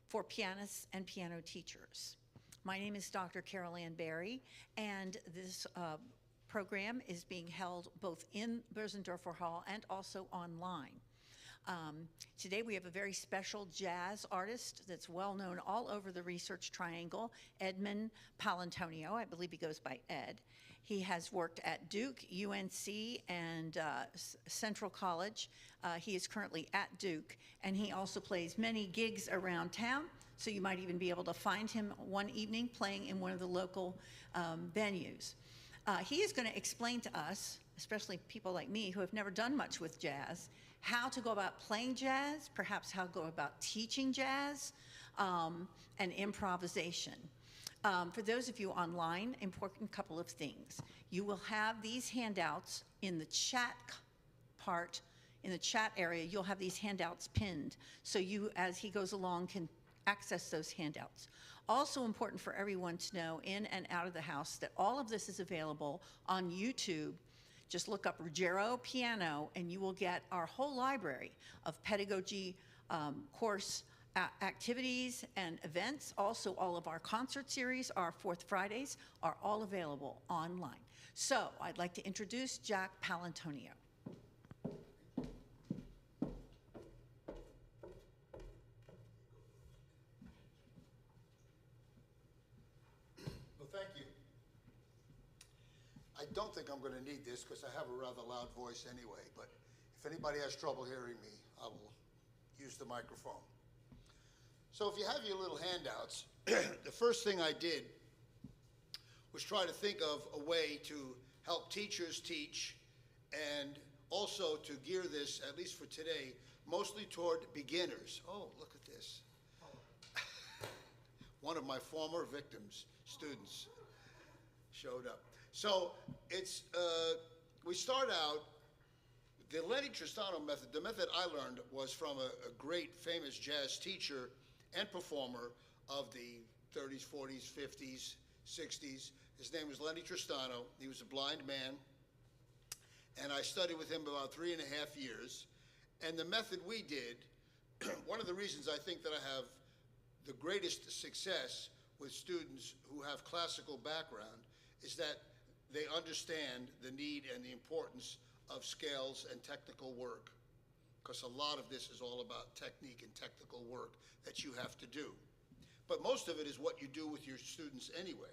for pianists and piano teachers. My name is Dr. Carol Ann Berry, and this program is being held both in Bösendorfer Hall and also online. Today we have a very special jazz artist that's well known all over the Research Triangle, Edmund Paolantonio. I believe he goes by Ed. He has worked at Duke, UNC, and Central College. He is currently at Duke, and he also plays many gigs around town, so you might even be able to find him one evening playing in one of the local venues. He is going to explain to us, especially people like me who have never done much with jazz, how to go about playing jazz, perhaps how to go about teaching jazz, and improvisation. For those of you online, important couple of things. You will have these handouts in the chat part, in the chat area, you'll have these handouts pinned, so you, as he goes along, can access those handouts. Also important for everyone to know, in and out of the house, that all of this is available on YouTube. Just look up Ruggero Piano, and you will get our whole library of pedagogy course activities and events. Also, all of our concert series, our Fourth Fridays, are all available online. So, I'd like to introduce Jack Paolantonio. I don't think I'm going to need this because I have a rather loud voice anyway, but if anybody has trouble hearing me, I will use the microphone. So if you have your little handouts, the first thing I did was try to think of a way to help teachers teach, and also to gear this, at least for today, mostly toward beginners. Oh, look at this. One of my former victims, students, showed up. So it's, we start out, the Lenny Tristano method, the method I learned was from a great famous jazz teacher and performer of the 30s, 40s, 50s, 60s. His name was Lenny Tristano. He was a blind man, and I studied with him about 3.5 years. And the method we did, one of the reasons I think that I have the greatest success with students who have classical background is that they understand the need and the importance of scales and technical work, because a lot of this is all about technique and technical work that you have to do. But most of it is what you do with your students anyway.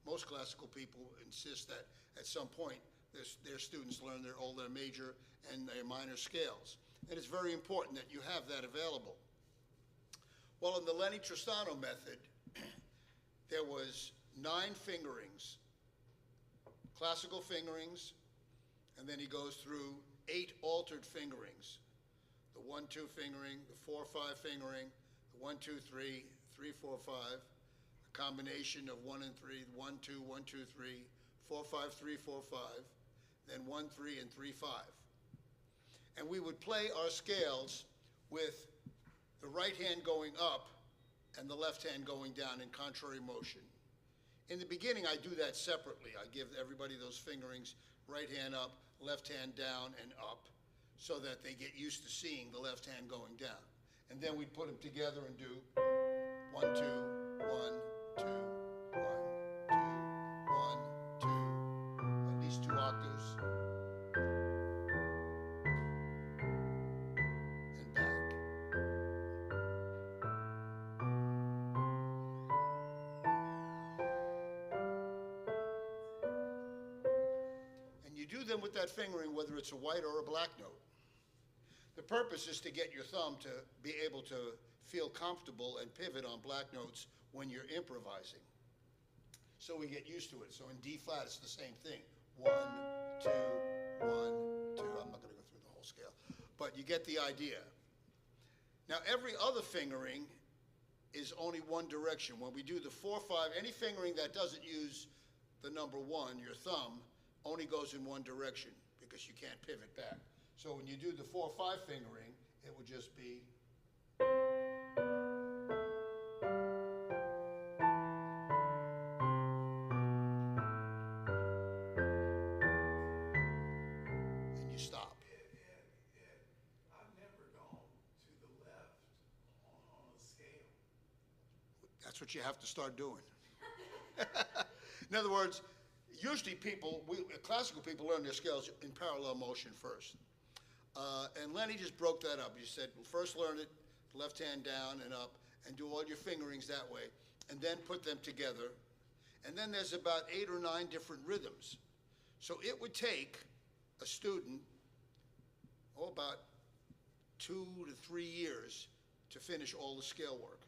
Most classical people insist that at some point their students learn all their major and their minor scales. And it's very important that you have that available. Well, in the Lenny Tristano method, there was 9 fingerings, classical fingerings, and then he goes through 8 altered fingerings. The 1-2 fingering, the 4-5 fingering, the 1-2-3, 3-4-5, a combination of 1 and 3, 1-2, 1-2-3, 4-5, 3-4-5, then 1-3 and 3-5. And we would play our scales with the right hand going up and the left hand going down in contrary motion. In the beginning, I do that separately. I give everybody those fingerings, right hand up, left hand down and up, so that they get used to seeing the left hand going down. And then we'd put them together and do 1, 2, 1, 2, 1, 2, 1, 2, at least 2 octaves. And back. And you do them with that fingering, whether it's a white or a black note. The purpose is to get your thumb to be able to feel comfortable and pivot on black notes when you're improvising. So we get used to it. So in D flat, it's the same thing. 1, 2, 1, 2. I'm not going to go through the whole scale, but you get the idea. Now every other fingering is only one direction. When we do the 4, 5, any fingering that doesn't use the number 1, your thumb, only goes in one direction because you can't pivot back. So when you do the 4, 5 fingering, it would just be. And you stop. I've never gone to the left on a scale. That's what you have to start doing. In other words, usually classical people learn their scales in parallel motion first. And Lenny just broke that up. He said, well, first learn it, left hand down and up, and do all your fingerings that way, and then put them together. And then there's about 8 or 9 different rhythms. So it would take a student, about 2 to 3 years to finish all the scale work.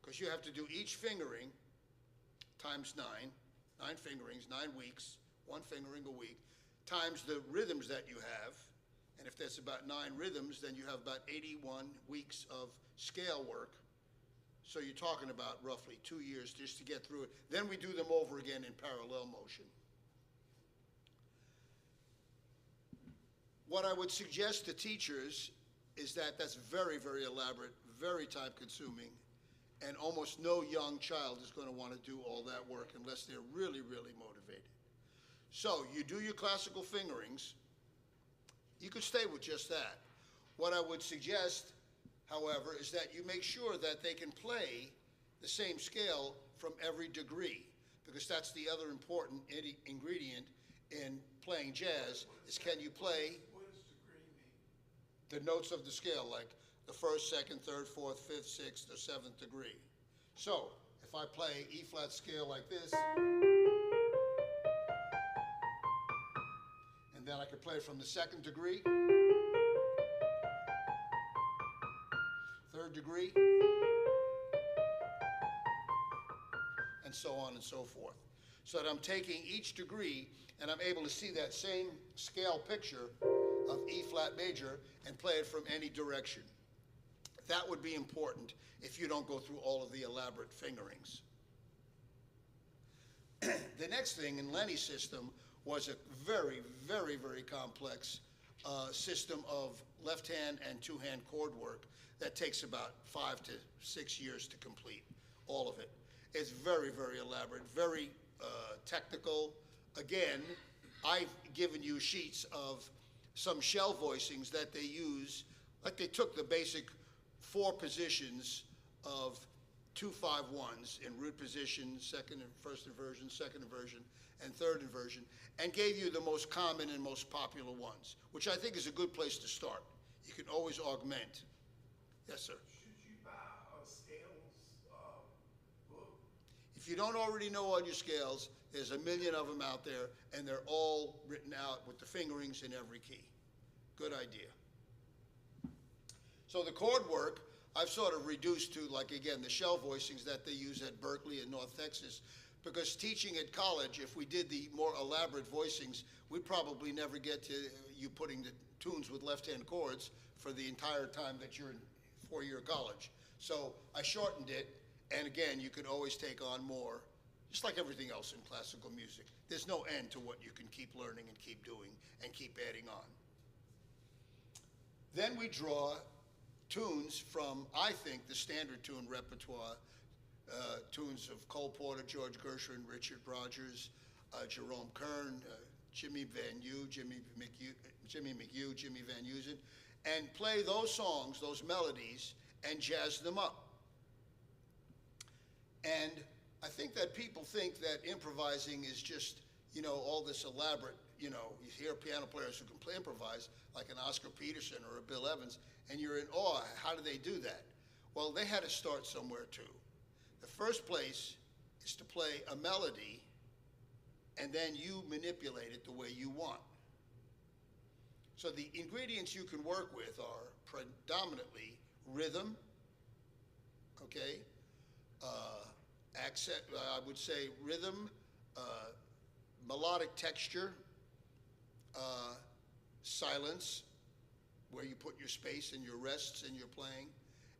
Because you have to do each fingering times 9 fingerings, 9 weeks, 1 fingering a week, times the rhythms that you have. And if there's about 9 rhythms, then you have about 81 weeks of scale work. So you're talking about roughly 2 years just to get through it. Then we do them over again in parallel motion. What I would suggest to teachers is that that's very, very elaborate, very time-consuming, and almost no young child is going to want to do all that work unless they're really, really motivated. So you do your classical fingerings. You could stay with just that. What I would suggest, however, is that you make sure that they can play the same scale from every degree, because that's the other important ingredient in playing jazz, is can you play the notes of the scale, like the 1st, 2nd, 3rd, 4th, 5th, 6th, or 7th degree. So if I play E flat scale like this, and then I could play from the 2nd degree, 3rd degree, and so on and so forth. So that I'm taking each degree and I'm able to see that same scale picture of E flat major and play it from any direction. That would be important if you don't go through all of the elaborate fingerings. The next thing in Lenny's system was a very, very, very complex system of left-hand and two-hand chord work that takes about 5 to 6 years to complete, all of it. It's very, very elaborate, very technical. Again, I've given you sheets of some shell voicings that they use, like they took the basic 4 positions of 2-5-1s in root position, first inversion, second inversion, and third inversion, and gave you the most common and most popular ones, which I think is a good place to start. You can always augment. Yes, sir. Should you buy a scales book? If you don't already know all your scales, there's a million of them out there, and they're all written out with the fingerings in every key. Good idea. So the chord work, I've sort of reduced to, like, again, the shell voicings that they use at Berkeley and North Texas, because teaching at college, if we did the more elaborate voicings, we'd probably never get to you putting the tunes with left-hand chords for the entire time that you're in four-year college. So I shortened it, and again, you could always take on more, just like everything else in classical music. There's no end to what you can keep learning and keep doing and keep adding on. Then we draw tunes from, I think, the standard tune repertoire, tunes of Cole Porter, George Gershwin, Richard Rodgers, Jerome Kern, Jimmy Van Heusen, Jimmy McHugh, Jimmy Van Heusen, and play those songs, those melodies, and jazz them up. And I think that people think that improvising is just, you know, all this elaborate, you know, you hear piano players who can play improvise, like an Oscar Peterson or a Bill Evans, and you're in awe. How do they do that? Well, they had to start somewhere too. The first place is to play a melody, and then you manipulate it the way you want. So the ingredients you can work with are predominantly rhythm, okay, accent, I would say rhythm, melodic texture, silence, where you put your space and your rests in your playing,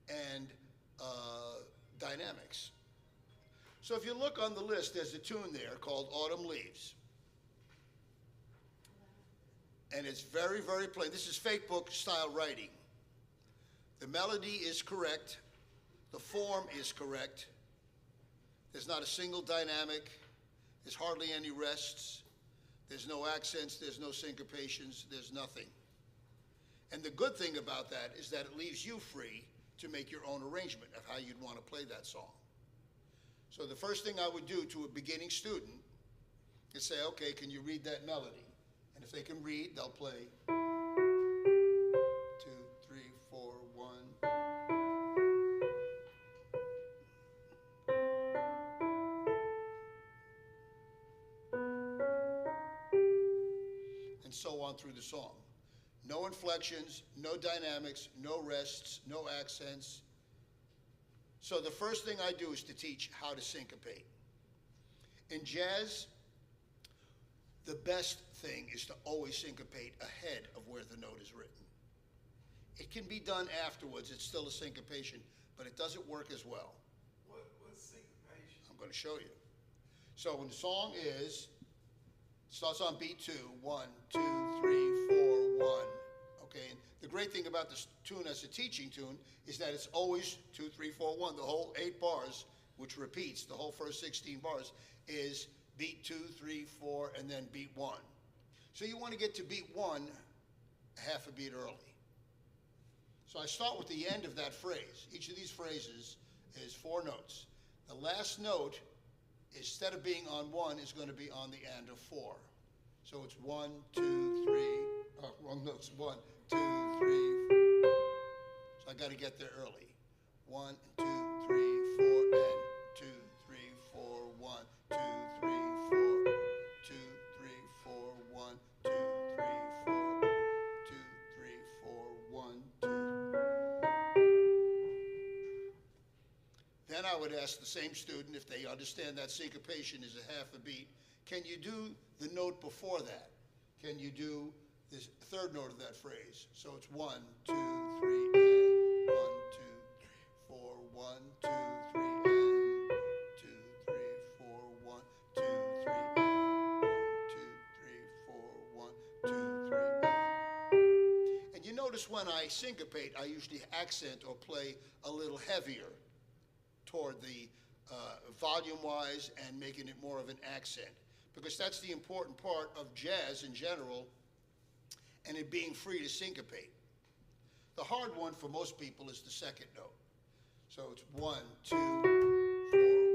and dynamics. So if you look on the list, there's a tune there called Autumn Leaves. And it's very, very plain. This is fake book style writing. The melody is correct. The form is correct. There's not a single dynamic. There's hardly any rests. There's no accents. There's no syncopations. There's nothing. And the good thing about that is that it leaves you free to make your own arrangement of how you'd want to play that song. So the first thing I would do to a beginning student is say, okay, can you read that melody? And if they can read, they'll play 2, 3, 4, 1. And so on through the song. No inflections, no dynamics, no rests, no accents. So the first thing I do is to teach how to syncopate. In jazz, the best thing is to always syncopate ahead of where the note is written. It can be done afterwards, it's still a syncopation, but it doesn't work as well. What's syncopation? I'm going to show you. So when the song starts on beat 2, 1, 2, 3, 4, 1. Okay, and the great thing about this tune as a teaching tune is that it's always 2, 3, 4, 1. The whole 8 bars, which repeats, the whole first 16 bars, is beat 2, 3, 4, and then beat 1. So you want to get to beat 1 half a beat early. So I start with the end of that phrase. Each of these phrases is 4 notes. The last note, instead of being on 1, is going to be on the end of 4. So it's 1, 2, 3, wrong notes, 1, 2, 3. So I got to get there early. 1, 2, 3, 4, and 2, 3, 4, 1, 2, 3, 4, 2, 3, 4, 1, 2, 3, 4, 2, 3, 4, 1, 2. Then I would ask the same student, if they understand that syncopation is a half a beat, can you do the note before that? Can you do this third note of that phrase? So it's 1, 2, 3, and 1, 2, 3, 4, 1, 2, 3, and 2, 3, 4, 1, 2, 3, and 1, 2, 3, 4, 1, 2, 3, and. And you notice when I syncopate, I usually accent or play a little heavier toward the volume-wise and making it more of an accent, because that's the important part of jazz in general, and it being free to syncopate. The hard one for most people is the second note. So it's 1, 2, 4,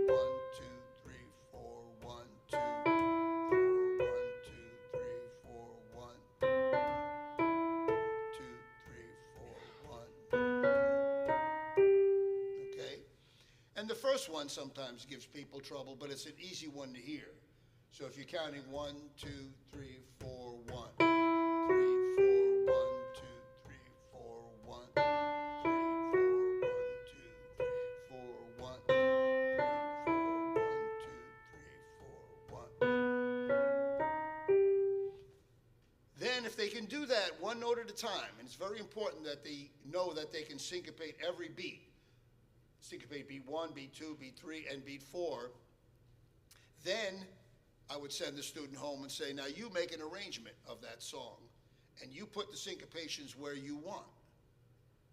1, 2, 3, 4, 1, 2, 4, 1, 2, 3, 4, 1, 2, 3, 4, 1. Okay? And the first one sometimes gives people trouble, but it's an easy one to hear. So if you're counting 1, 2, 3, 4, 1, 3, 4, 1, 2, 3, 4, 1, 3, 4, 1, 2, 3, 4, 1, 3, 4, 1, 2, 3, 4, 1. Then if they can do that one note at a time, and it's very important that they know that they can syncopate every beat. Syncopate beat 1, beat 2, beat 3, and beat 4. Then I would send the student home and say, now you make an arrangement of that song, and you put the syncopations where you want.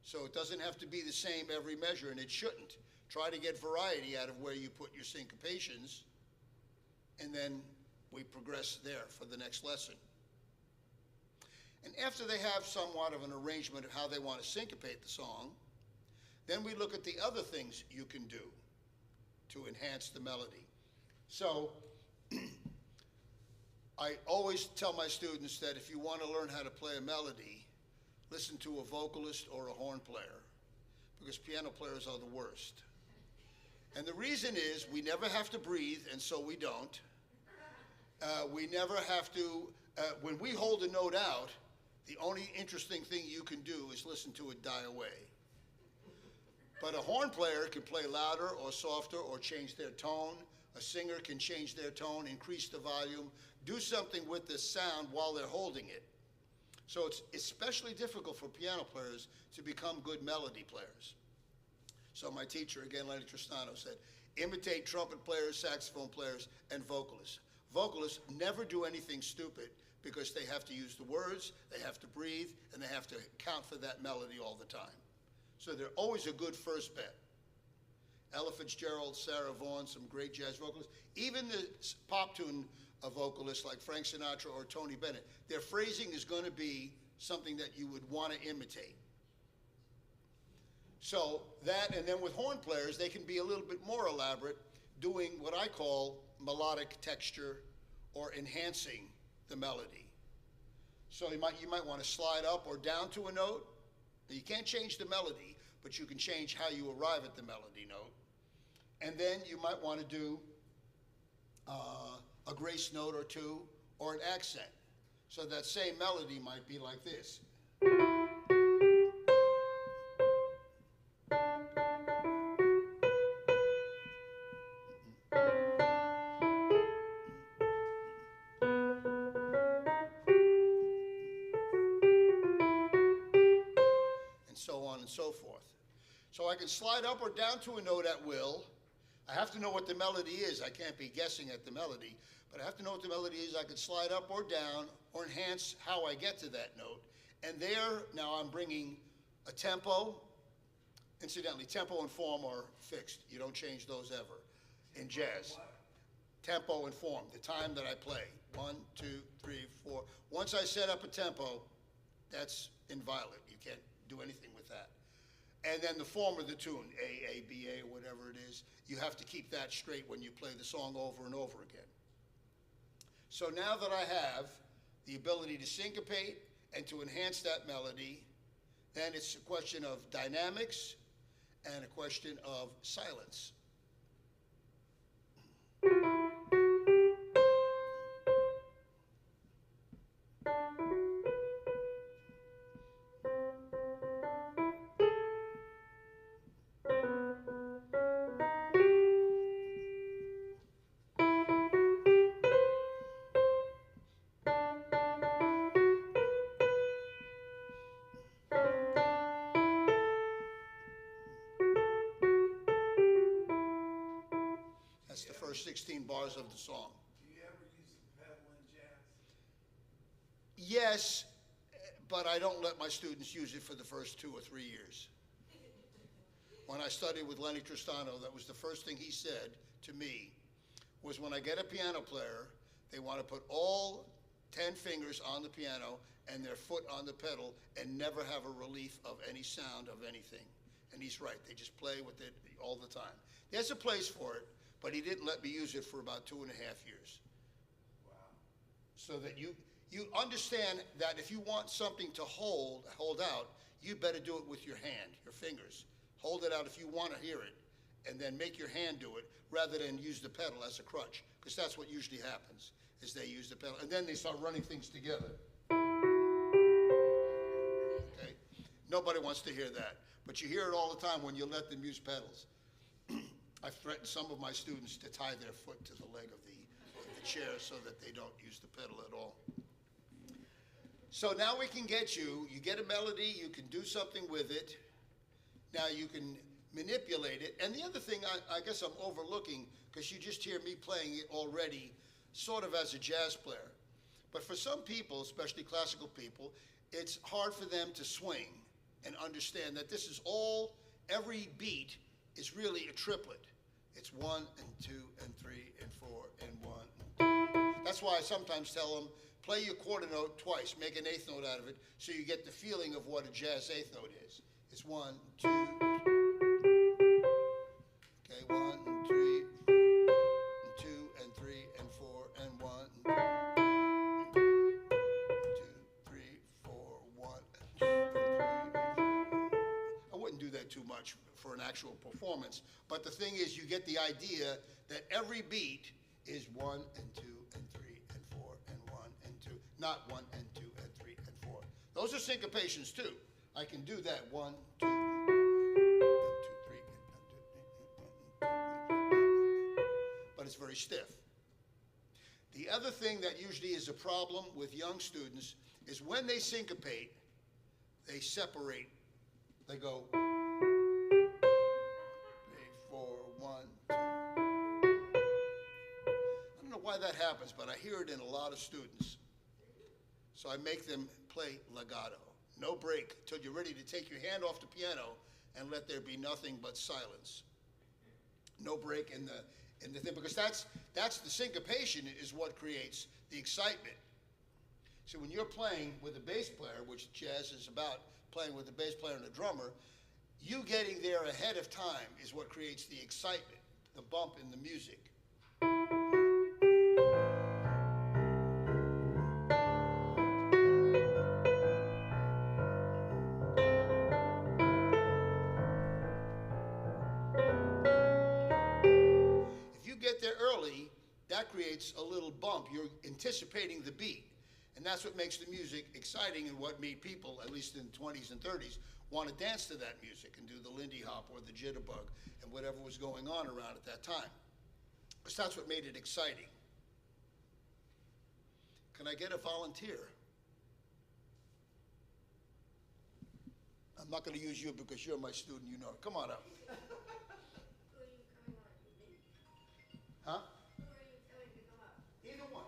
So it doesn't have to be the same every measure, and it shouldn't. Try to get variety out of where you put your syncopations, and then we progress there for the next lesson. And after they have somewhat of an arrangement of how they want to syncopate the song, then we look at the other things you can do to enhance the melody. So I always tell my students that if you want to learn how to play a melody, listen to a vocalist or a horn player, because piano players are the worst. And the reason is we never have to breathe, and so we don't. We never have to, when we hold a note out, the only interesting thing you can do is listen to it die away. But a horn player can play louder or softer or change their tone. A singer can change their tone, increase the volume, do something with the sound while they're holding it. So it's especially difficult for piano players to become good melody players. So my teacher, again, Lenny Tristano, said, imitate trumpet players, saxophone players, and vocalists. Vocalists never do anything stupid because they have to use the words, they have to breathe, and they have to count for that melody all the time. So they're always a good first bet. Ella Fitzgerald, Sarah Vaughan, some great jazz vocalists. Even the pop tune vocalists like Frank Sinatra or Tony Bennett, their phrasing is going to be something that you would want to imitate. So that, and then with horn players, they can be a little bit more elaborate doing what I call melodic texture or enhancing the melody. So you might want to slide up or down to a note. You can't change the melody, but you can change how you arrive at the melody note. And then you might want to do a grace note or two or an accent. So that same melody might be like this. So on and so forth. So I can slide up or down to a note at will. I have to know what the melody is. I can't be guessing at the melody, but I have to know what the melody is. I can slide up or down or enhance how I get to that note. And there, now I'm bringing a tempo. Incidentally, tempo and form are fixed. You don't change those ever in jazz. Tempo and form, the time that I play. 1, 2, 3, 4. Once I set up a tempo, that's inviolate. You can't do anything with that. And then the form of the tune, A, B, A, or whatever it is, you have to keep that straight when you play the song over and over again. So now that I have the ability to syncopate and to enhance that melody, then it's a question of dynamics and a question of silence. That's the first 16 bars of the song. Do you ever use the pedal in jazz? Yes, but I don't let my students use it for the first 2 or 3 years. When I studied with Lenny Tristano, that was the first thing he said to me, was when I get a piano player, they want to put all 10 fingers on the piano and their foot on the pedal and never have a relief of any sound of anything. And he's right, they just play with it all the time. There's a place for it, but he didn't let me use it for about 2.5 years. Wow. So that you understand that if you want something to hold out, you better do it with your hand, your fingers. Hold it out if you want to hear it, and then make your hand do it rather than use the pedal as a crutch, because that's what usually happens, is they use the pedal, and then they start running things together. Okay? Nobody wants to hear that, but you hear it all the time when you let them use pedals. I've threatened some of my students to tie their foot to the leg of the chair so that they don't use the pedal at all. So now we can get you get a melody, you can do something with it. Now you can manipulate it. And the other thing I guess I'm overlooking, because you just hear me playing it already sort of as a jazz player. But for some people, especially classical people, it's hard for them to swing and understand that this is all, every beat is really a triplet. It's 1 and 2 and 3 and 4 and 1. That's why I sometimes tell them, play your quarter note twice, make an eighth note out of it, so you get the feeling of what a jazz eighth note is. It's 1, 2, okay, 1, 3, and 2 and 3 and 4 and 1, 2, 3, 4, 1, 2, 3. I wouldn't do that too much for an actual performance, but the thing is, you get the idea that every beat is 1 and 2 and 3 and 4 and 1 and 2, not 1 and 2 and 3 and 4. Those are syncopations too. I can do that 1, 2, and 2, 3, but it's very stiff. The other thing that usually is a problem with young students is when they syncopate, they separate. They go 3, 4, 1, 2. I don't know why that happens, but I hear it in a lot of students. So I make them play legato. No break till you're ready to take your hand off the piano and let there be nothing but silence. No break in the thing, because that's the syncopation is what creates the excitement. So when you're playing with a bass player, which jazz is about, playing with a bass player and a drummer, you getting there ahead of time is what creates the excitement. the bump in the music. If you get there early, that creates a little bump. You're anticipating the beat. And that's what makes the music exciting and what made people, at least in the 20s and 30s, want to dance to that music and do the Lindy Hop or the jitterbug and whatever was going on around at that time. Because that's what made it exciting. Can I get a volunteer? I'm not going to use you because you're my student, you know. Come on up. Who are you coming on? Huh? Who are you telling to come up? Either one.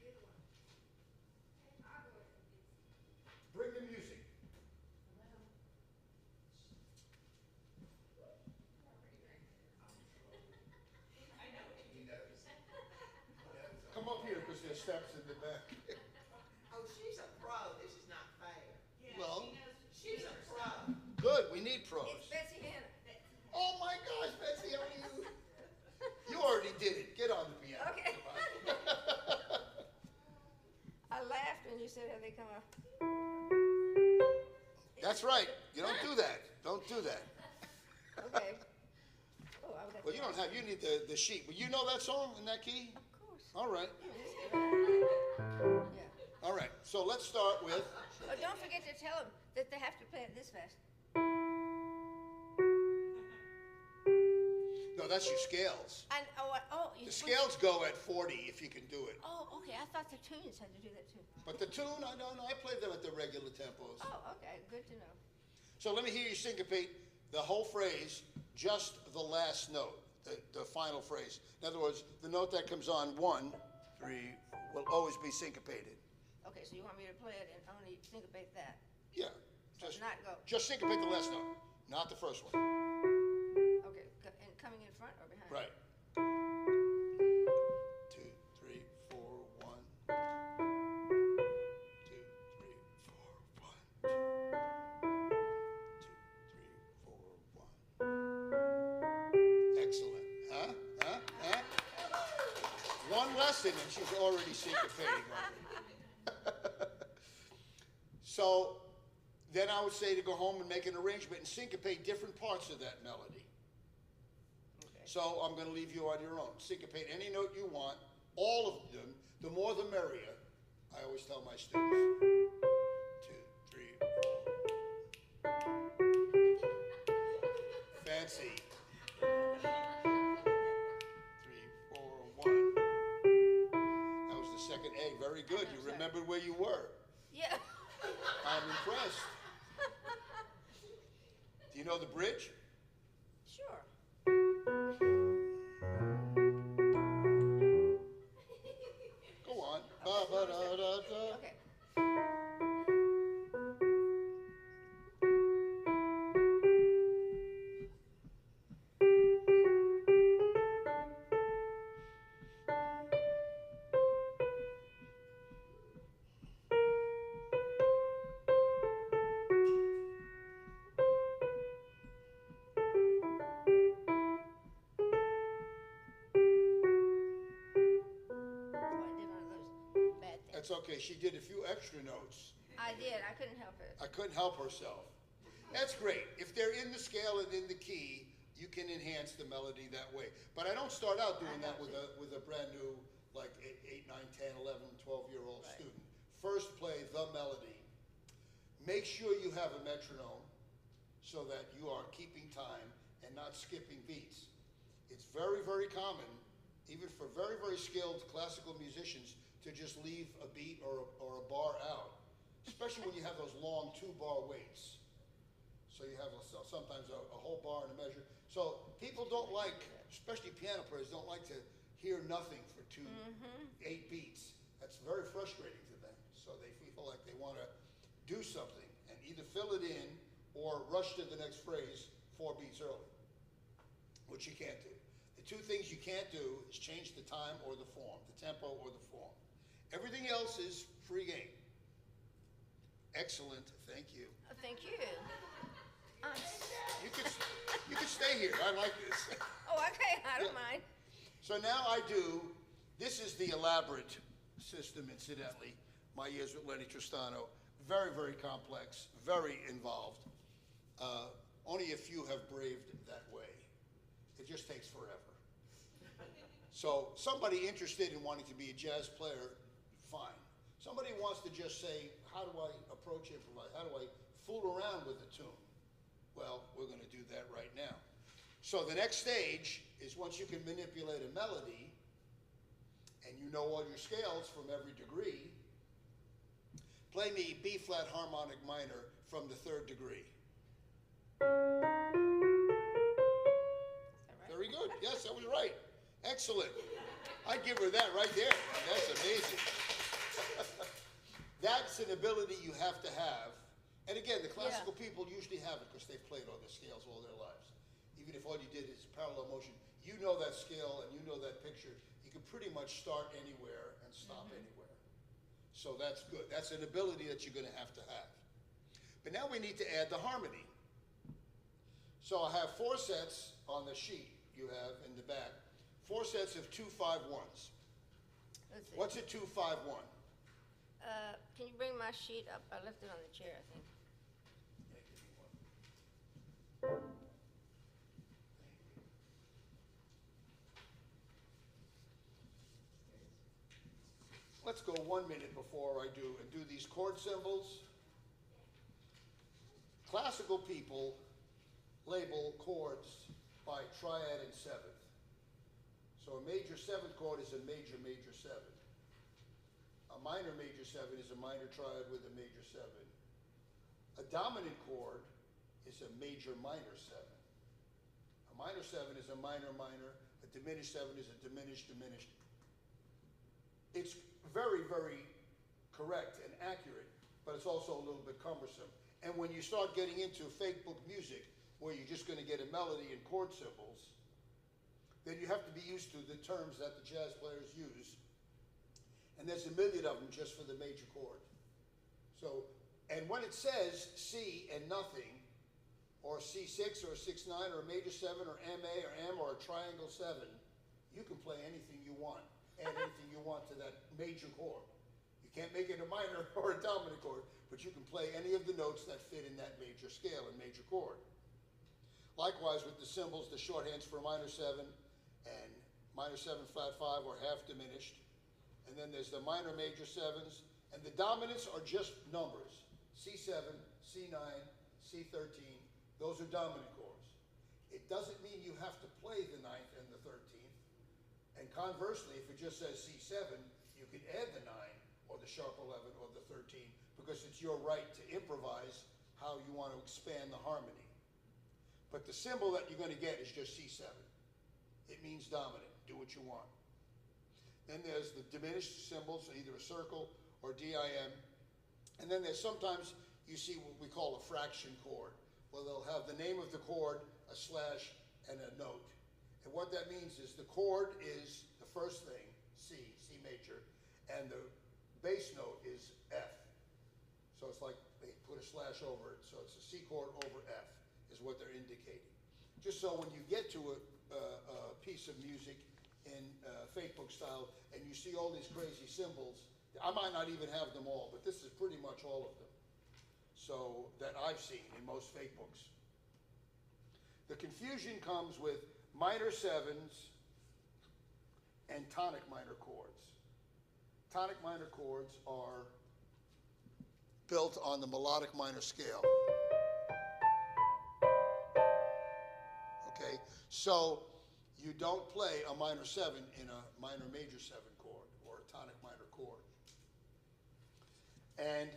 Either one. Okay, I'll go ahead. Bring the music. Come up here because there's steps in the back. Oh, she's a pro. This is not fair. Well, She's a pro. good. We need pros. It's Betsy Hannah. Oh my gosh, Betsy, how are you? You already did it. Get on the piano. Okay. I laughed when you said how they come up. That's right. You don't do that. Don't do that. Okay. Oh, I was at Well, you don't have, you need the sheet. But you know that song in that key? Of course. All right. Yeah. All right. So let's start with, Oh, don't forget to tell them that they have to play it this fast. no, that's your scales. And The scales go at 40 if you can do it. Oh, okay. I thought the tunes had to do that too. But the tune, I don't know. I play them at the regular tempos. Oh, okay. Good to know. So let me hear you syncopate the whole phrase, just the last note, the final phrase. In other words, the note that comes on 1, 3, will always be syncopated. Okay, so you want me to play it and only syncopate that? Yeah. So not go. Just syncopate the last note, not the first one. Okay, and coming in front or behind? Right. 2, 3, 4, 1. 2, 3, 4, 1. 2, 3, 4, 1. Excellent. Huh? Huh? Huh? One lesson and she's already syncopating already. So then I would say to go home and make an arrangement and syncopate different parts of that melody. Okay. So I'm going to leave you on your own. Syncopate any note you want, all of them. The more the merrier. I always tell my students. 2, 3, 4. Fancy. 3, 4, 1. That was the second A. Very good. You remembered where you were. Yeah. I'm impressed. Do you know the bridge? Sure. Go on. Ba, ba, da, da, da. Okay. That's okay. She did a few extra notes. I did. I couldn't help it. I couldn't help herself. That's great. If they're in the scale and in the key, you can enhance the melody that way. But I don't start out doing that with a brand new, like 8, 9, 10, 11, 12-year-old Right. student. First play the melody. Make sure you have a metronome so that you are keeping time and not skipping beats. It's very, very common, even for very, very skilled classical musicians, to just leave a beat or a bar out, especially when you have those long 2-bar weights. So you have sometimes a whole bar and a measure. So people don't like, especially piano players, don't like to hear nothing for 8 beats. That's very frustrating to them. So they feel like they want to do something and either fill it in or rush to the next phrase 4 beats early, which you can't do. The two things you can't do is change the time or the form, the tempo or the form. Everything else is free game. Excellent, thank you. Thank you. You can stay here. I like this. Oh, okay, I don't Yeah. mind. So now I do, this is the elaborate system, incidentally, my years with Lenny Tristano. Very, very complex, very involved. Only a few have braved that way. It just takes forever. So somebody interested in wanting to be a jazz player, fine. Somebody wants to just say, how do I approach improvise? How do I fool around with the tune? Well, we're going to do that right now. So the next stage is once you can manipulate a melody and you know all your scales from every degree, play me B flat harmonic minor from the 3rd degree. Very good. Yes, that was right. Excellent. I'd give her that right there. That's amazing. That's an ability you have to have. And again, the classical people usually have it because they've played on the scales all their lives. Even if all you did is parallel motion, you know that scale and you know that picture. You can pretty much start anywhere and stop anywhere. So that's good. That's an ability that you're going to have. But now we need to add the harmony. So I have 4 sets on the sheet you have in the back. 4 sets of 2-5-1s. Let's see. What's a 2-5-1? Can you bring my sheet up? I left it on the chair, I think. Let's go 1 minute before I do these chord symbols. Classical people label chords by triad and 7th. So a major 7th chord is a major 7. A minor major 7 is a minor triad with a major 7. A dominant chord is a major minor 7. A minor 7 is a minor minor. A diminished 7 is a diminished diminished. It's very, very correct and accurate, but it's also a little bit cumbersome. And when you start getting into fake book music, where you're just going to get a melody and chord symbols, then you have to be used to the terms that the jazz players use. And there's a million of them just for the major chord. So, and when it says C and nothing, or C6 or 6-9 or a major 7 or MA or M or a triangle 7, you can play anything you want, add anything you want to that major chord. You can't make it a minor or a dominant chord, but you can play any of the notes that fit in that major scale and major chord. Likewise with the symbols, the shorthands for minor 7 and minor 7 flat 5 or half diminished. And then there's the minor major 7s, and the dominants are just numbers. C7, C9, C13, those are dominant chords. It doesn't mean you have to play the 9th and the 13th. And conversely, if it just says C7, you can add the 9 or the sharp 11 or the 13 because it's your right to improvise how you want to expand the harmony. But the symbol that you're going to get is just C7. It means dominant. Do what you want. Then there's the diminished symbols, either a circle or DIM. And then there's sometimes you see what we call a fraction chord, where they'll have the name of the chord, a slash, and a note. And what that means is the chord is the first thing, C major, and the bass note is F. So it's like they put a slash over it, so it's a C chord over F is what they're indicating. Just so when you get to a piece of music in fake book style and you see all these crazy symbols, I might not even have them all, but this is pretty much all of them. So that I've seen in most fake books. The confusion comes with minor 7s and tonic minor chords. Tonic minor chords are built on the melodic minor scale. Okay, so you don't play a minor 7 in a minor major 7 chord or a tonic minor chord. And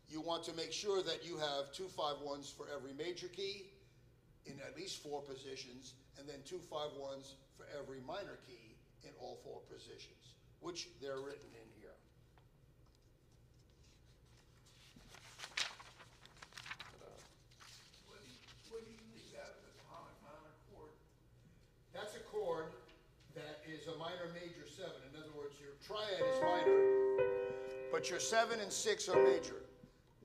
you want to make sure that you have 2-5-1s for every major key in at least 4 positions, and then 2-5-1s for every minor key in all 4 positions, which they're written in here. What do you leave out of the tonic minor chord? That's a chord that is a minor major 7. In other words, your triad is minor, but your 7 and 6 are major.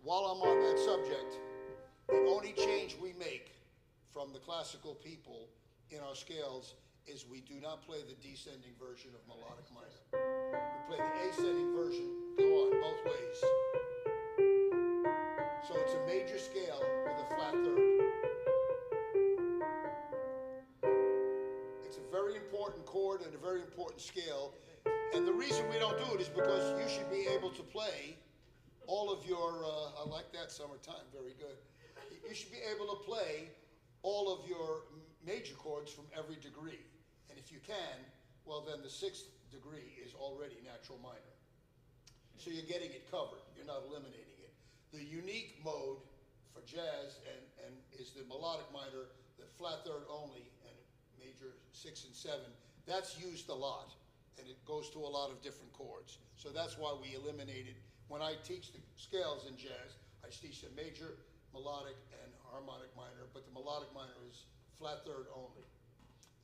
While I'm on that subject, The only change we make from the classical people in our scales is we do not play the descending version of melodic minor. We play the ascending version, go on, both ways. So it's a major scale with a flat third. It's a very important chord and a very important scale. And the reason we don't do it is because you should be able to play all of your, I like that, summertime, very good. You should be able to play all of your major chords from every degree. And if you can, well then the 6th degree is already natural minor. So you're getting it covered, you're not eliminating it. The unique mode for jazz and is the melodic minor, the flat third only, and major 6 and 7. That's used a lot, and it goes to a lot of different chords. So that's why we eliminated. When I teach the scales in jazz, I teach the major, melodic, and harmonic minor, but the melodic minor is flat third only.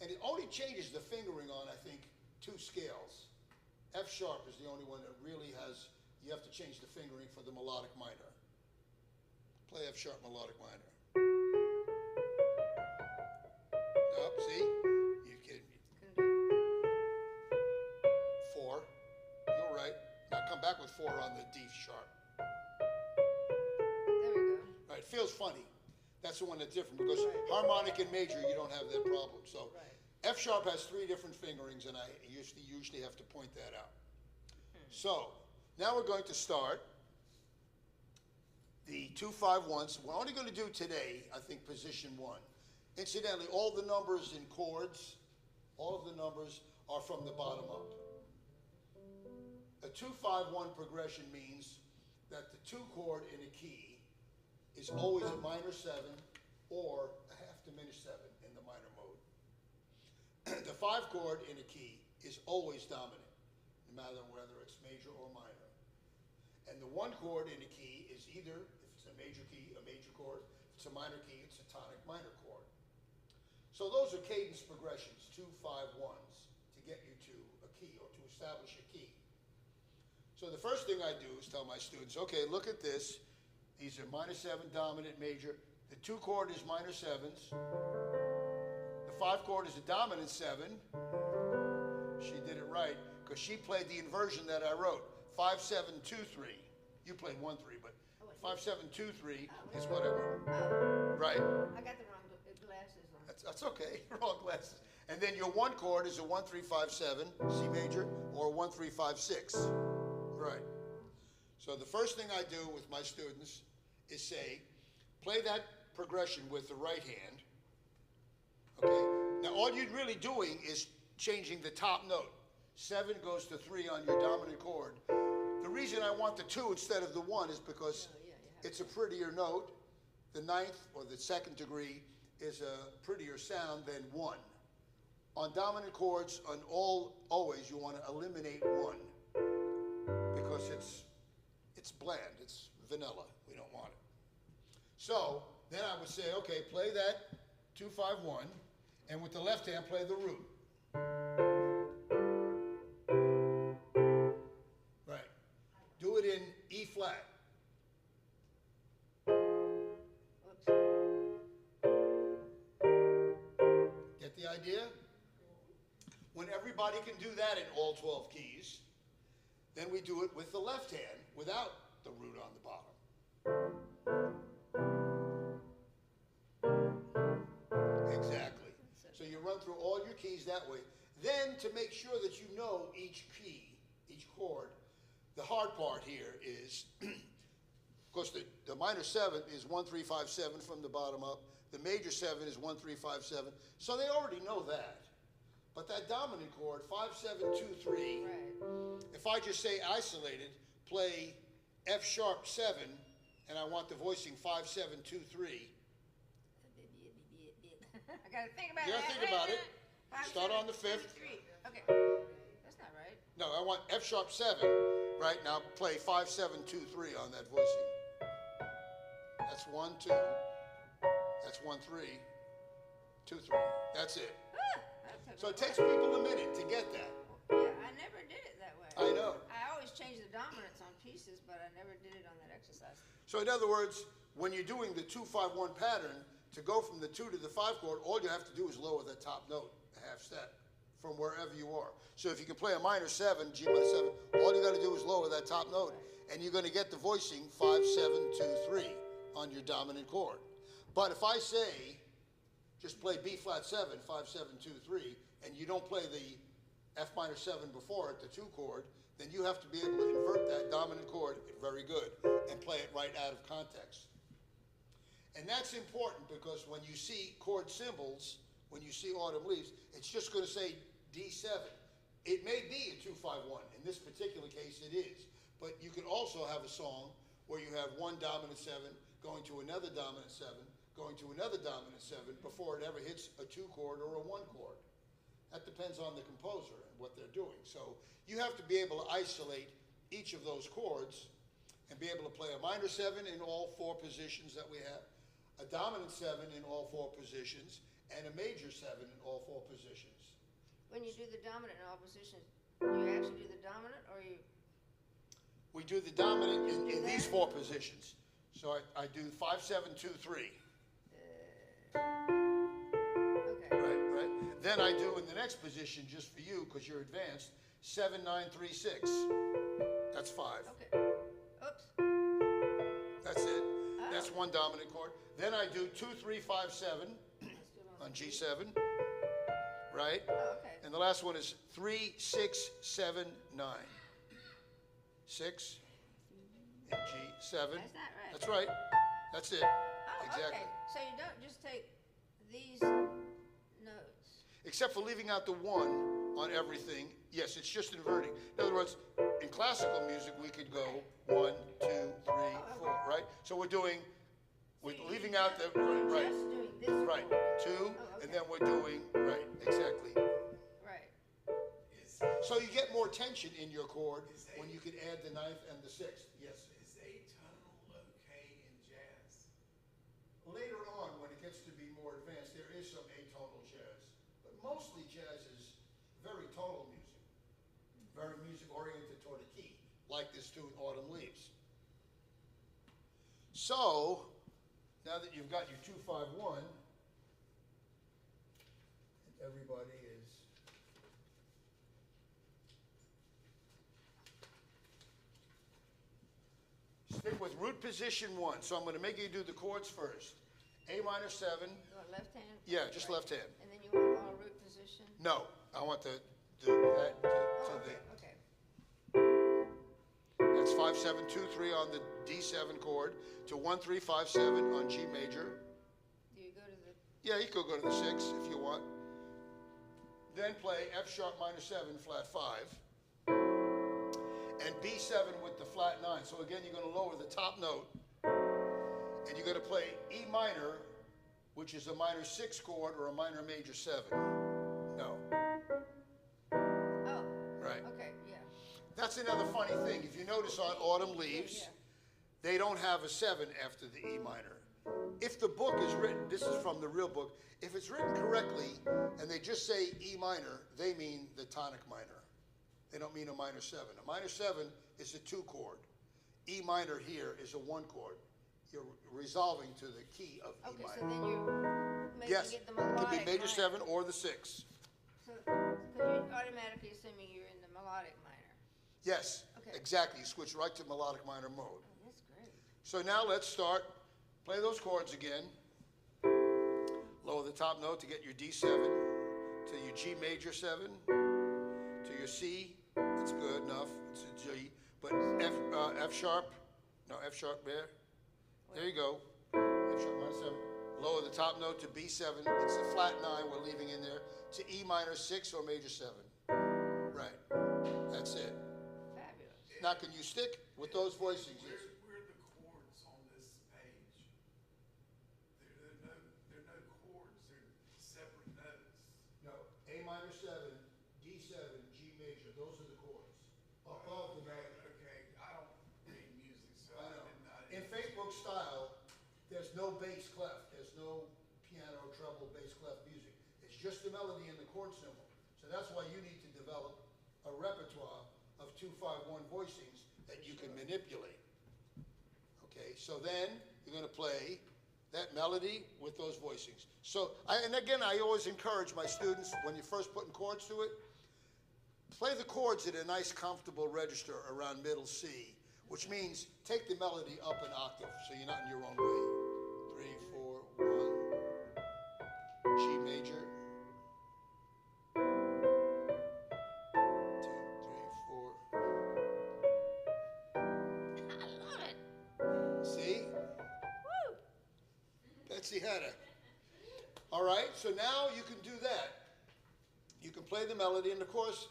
And it only changes the fingering on, I think, 2 scales. F sharp is the only one that really has, you have to change the fingering for the melodic minor. Play F sharp melodic minor. Nope, see? You kidding me? 4. You're right. Now come back with 4 on the D sharp. There we go. Right, it feels funny. That's the one that's different because harmonic and major, you don't have that problem. So F sharp has 3 different fingerings, and I usually have to point that out. So now we're going to start the 2-5-1s. We're only going to do today, I think, position 1. Incidentally, all the numbers in chords, all of the numbers are from the bottom up. A 2-5-1 progression means that the 2 chord in a key is always a minor 7 or a half diminished 7 in the minor mode. The 5 chord in a key is always dominant, no matter whether it's major or minor. And the 1 chord in a key is either, if it's a major key, a major chord. If it's a minor key, it's a tonic minor chord. So those are cadence progressions, 2-5-1s, to get you to a key or to establish a key. So the first thing I do is tell my students, okay, look at this. These are minor 7 dominant major. The 2 chord is minor 7s. The 5 chord is a dominant 7. She did it right because she played the inversion that I wrote. 5-7-2-3. You played 1-3, but 5-7-2-3 is what I wrote. Right. I got the wrong glasses on. That's okay. Wrong glasses. And then your 1 chord is a 1-3-5-7 C major or 1-3-5-6. Right. So the first thing I do with my students is say, play that progression with the right hand. Okay? Now all you're really doing is changing the top note. 7 goes to 3 on your dominant chord. The reason I want the 2 instead of the 1 is because it's a prettier note. The 9th or the 2nd degree is a prettier sound than 1. On dominant chords, on always you want to eliminate 1 because it's bland, it's vanilla. We don't want it. So then I would say, okay, play that 2-5-1, and with the left hand play the root. Right. Do it in E flat. Get the idea? When everybody can do that in all 12 keys, then we do it with the left hand without the root on the bottom. Exactly. So you run through all your keys that way. Then to make sure that you know each key, each chord, the hard part here is, of course, the minor 7 is 1-3-5-7 from the bottom up. The major 7 is 1-3-5-7. So they already know that. But that dominant chord, 5-7-2-3, Right. if I just say isolated, play F sharp 7, and I want the voicing 5-7-2-3. I gotta think about You that. gotta think about it. 5, Start 7, on the 5th. 3. Okay. That's not right. No, I want F sharp 7. Right now, play 5-7-2-3 on that voicing. That's 1-2. That's 1-3. 2-3. That's it. So it takes people a minute to get that. Yeah, I never did it that way. I know. I always change the dominance on pieces, but I never did it on that exercise. So in other words, when you're doing the 2-5-1 pattern, to go from the 2 to the 5 chord, all you have to do is lower the top note a half step from wherever you are. So if you can play a minor 7, G minor 7, all you got to do is lower that top note, and you're going to get the voicing 5, 7, 2, 3 on your dominant chord. But if I say, just play B flat 7, 5, 7, 2, 3, and you don't play the F minor 7 before it, the 2 chord, then you have to be able to invert that dominant chord very good and play it right out of context. And that's important because when you see chord symbols, when you see Autumn Leaves, it's just going to say D7. It may be a 2-5-1. In this particular case, it is. But you can also have a song where you have one dominant 7 going to another dominant 7, going to another dominant 7 before it ever hits a 2 chord or a 1 chord. That depends on the composer and what they're doing. So you have to be able to isolate each of those chords and be able to play a minor 7 in all 4 positions that we have, a dominant 7 in all 4 positions, and a major 7 in all 4 positions. When you do the dominant in all positions, do you actually do the dominant, or you? We do the dominant Just do in these that? 4 positions. So I do 5, 7, 2, 3. Okay. Right. Then I do in the next position, just for you, because you're advanced, 7, 9, 3, 6. That's 5. Okay. Oops. That's it. Oh. That's one dominant chord. Then I do 2, 3, 5, 7 Let's do it on G7. Right? Oh, okay. And the last one is 3, 6, 7, 9. 6 in G7. That's not right. That's right. That's it. Oh, Exactly. okay. So you don't just take these notes. Except for leaving out the 1 on everything. Yes, it's just inverting. In other words, in classical music, we could go 1, 2, 3, 4, right? So we're leaving out the, right, Just doing this right, chord. 2, okay. and then we're doing, right, exactly. Right. So you get more tension in your chord when you can add the 9th and the 6th. Yes. Is atonal okay in jazz? Later on, when it gets to be more advanced, there is some atonal jazz. But mostly jazz is very tonal music. Very music oriented toward a key, like this tune, Autumn Leaves. So, now that you've got your 2-5-1, everybody is stick with root position 1. So I'm going to make you do the chords first. A minor 7. You want left hand? Yeah, just left hand. And then you want all root position? No, I want that to Okay. that's 5, 7, 2, 3 on the D7 chord to 1, 3, 5, 7 on G major. Do you go to the? Yeah, you could go to the 6 if you want. Then play F sharp minor 7 flat 5 and B7 with the flat 9. So again, you're going to lower the top note and you're going to play E minor, which is a minor 6 chord or a minor major 7. No. Oh. Right. Okay. Yeah. That's another funny thing. If you notice on Autumn Leaves, Yeah. they don't have a 7 after the E minor. If the book is written, this is from the real book, if it's written correctly and they just say E minor, they mean the tonic minor. They don't mean a minor 7. A minor 7 is a 2 chord. E minor here is a 1 chord. You're resolving to the key of E Okay. minor. So then you're making Yes, it the it could melodic. be major minor. 7 or the 6. So, because you're automatically assuming you're in the melodic minor. Yes, Okay. exactly. You switch right to melodic minor mode. Oh, that's great. So now let's start. Play those chords again. Lower the top note to get your D7, to your G major 7, to your C. That's good enough. It's a G. But F sharp. No, F sharp there. There you go. F sharp minor 7. Lower the top note to B7. It's the flat 9 we're leaving in there. To E minor 6 or major 7. Right. That's it. Fabulous. Now can you stick with those voicings? Where are the chords on this page? There are no chords, they're separate notes. No, A minor 7, D7, G major, those are the chords. Above the melody. Okay, I don't read music, so I I know. didn't. In fake book style, there's no bass clef, there's no piano, treble, bass clef music. It's just the melody and the chord symbol. So that's why you need to develop a repertoire of 2-5-1 voicings that you can manipulate. Okay, so then you're you're going to play that melody with those voicings. So, and again, I always encourage my students, when you're first putting chords to it, play the chords at a nice, comfortable register around middle C, which means take the melody up an octave so you're not in your own way. 3, 4, 1, G major. 2, 3, 4. I love it. See? Woo! Betsy had it. All right, so now you can do that. You can play the melody, and of course,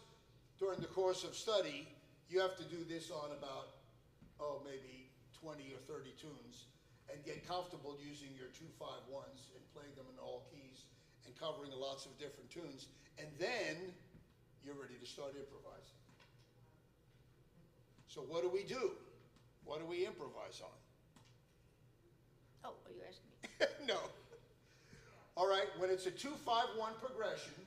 during the course of study, you have to do this on about, maybe 20 or 30 tunes, and get comfortable using your 2-5-1s and playing them in all keys and covering lots of different tunes, and then you're ready to start improvising. So what do we do? What do we improvise on? Oh, are you asking me? No. All right, when it's a 2-5-1 progression,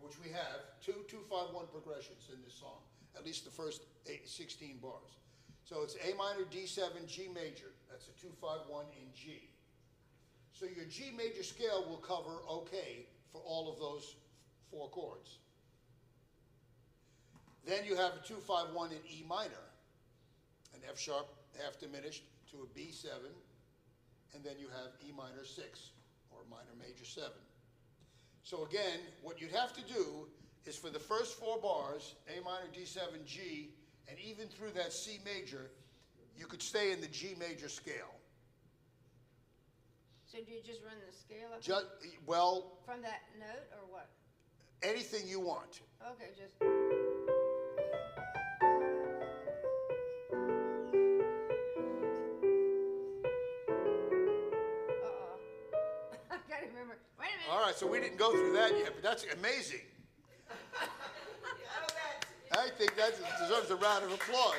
which we have 2-2-5-1 progressions in this song, at least the first 16 bars. So it's A minor, D7, G major. That's a 2-5-1 in G. So your G major scale will cover okay for all of those 4 chords. Then you have a 2-5-1 in E minor, an F sharp half diminished to a B7, and then you have E minor 6, or minor major 7. So again, what you'd have to do is for the first 4 bars, A minor, D7, G, and even through that C major, you could stay in the G major scale. So do you just run the scale up Well, from that note, or what? anything you want. Okay, just. I gotta remember. Wait a minute. All right, so we didn't go through that yet, but that's amazing. I think that deserves a round of applause.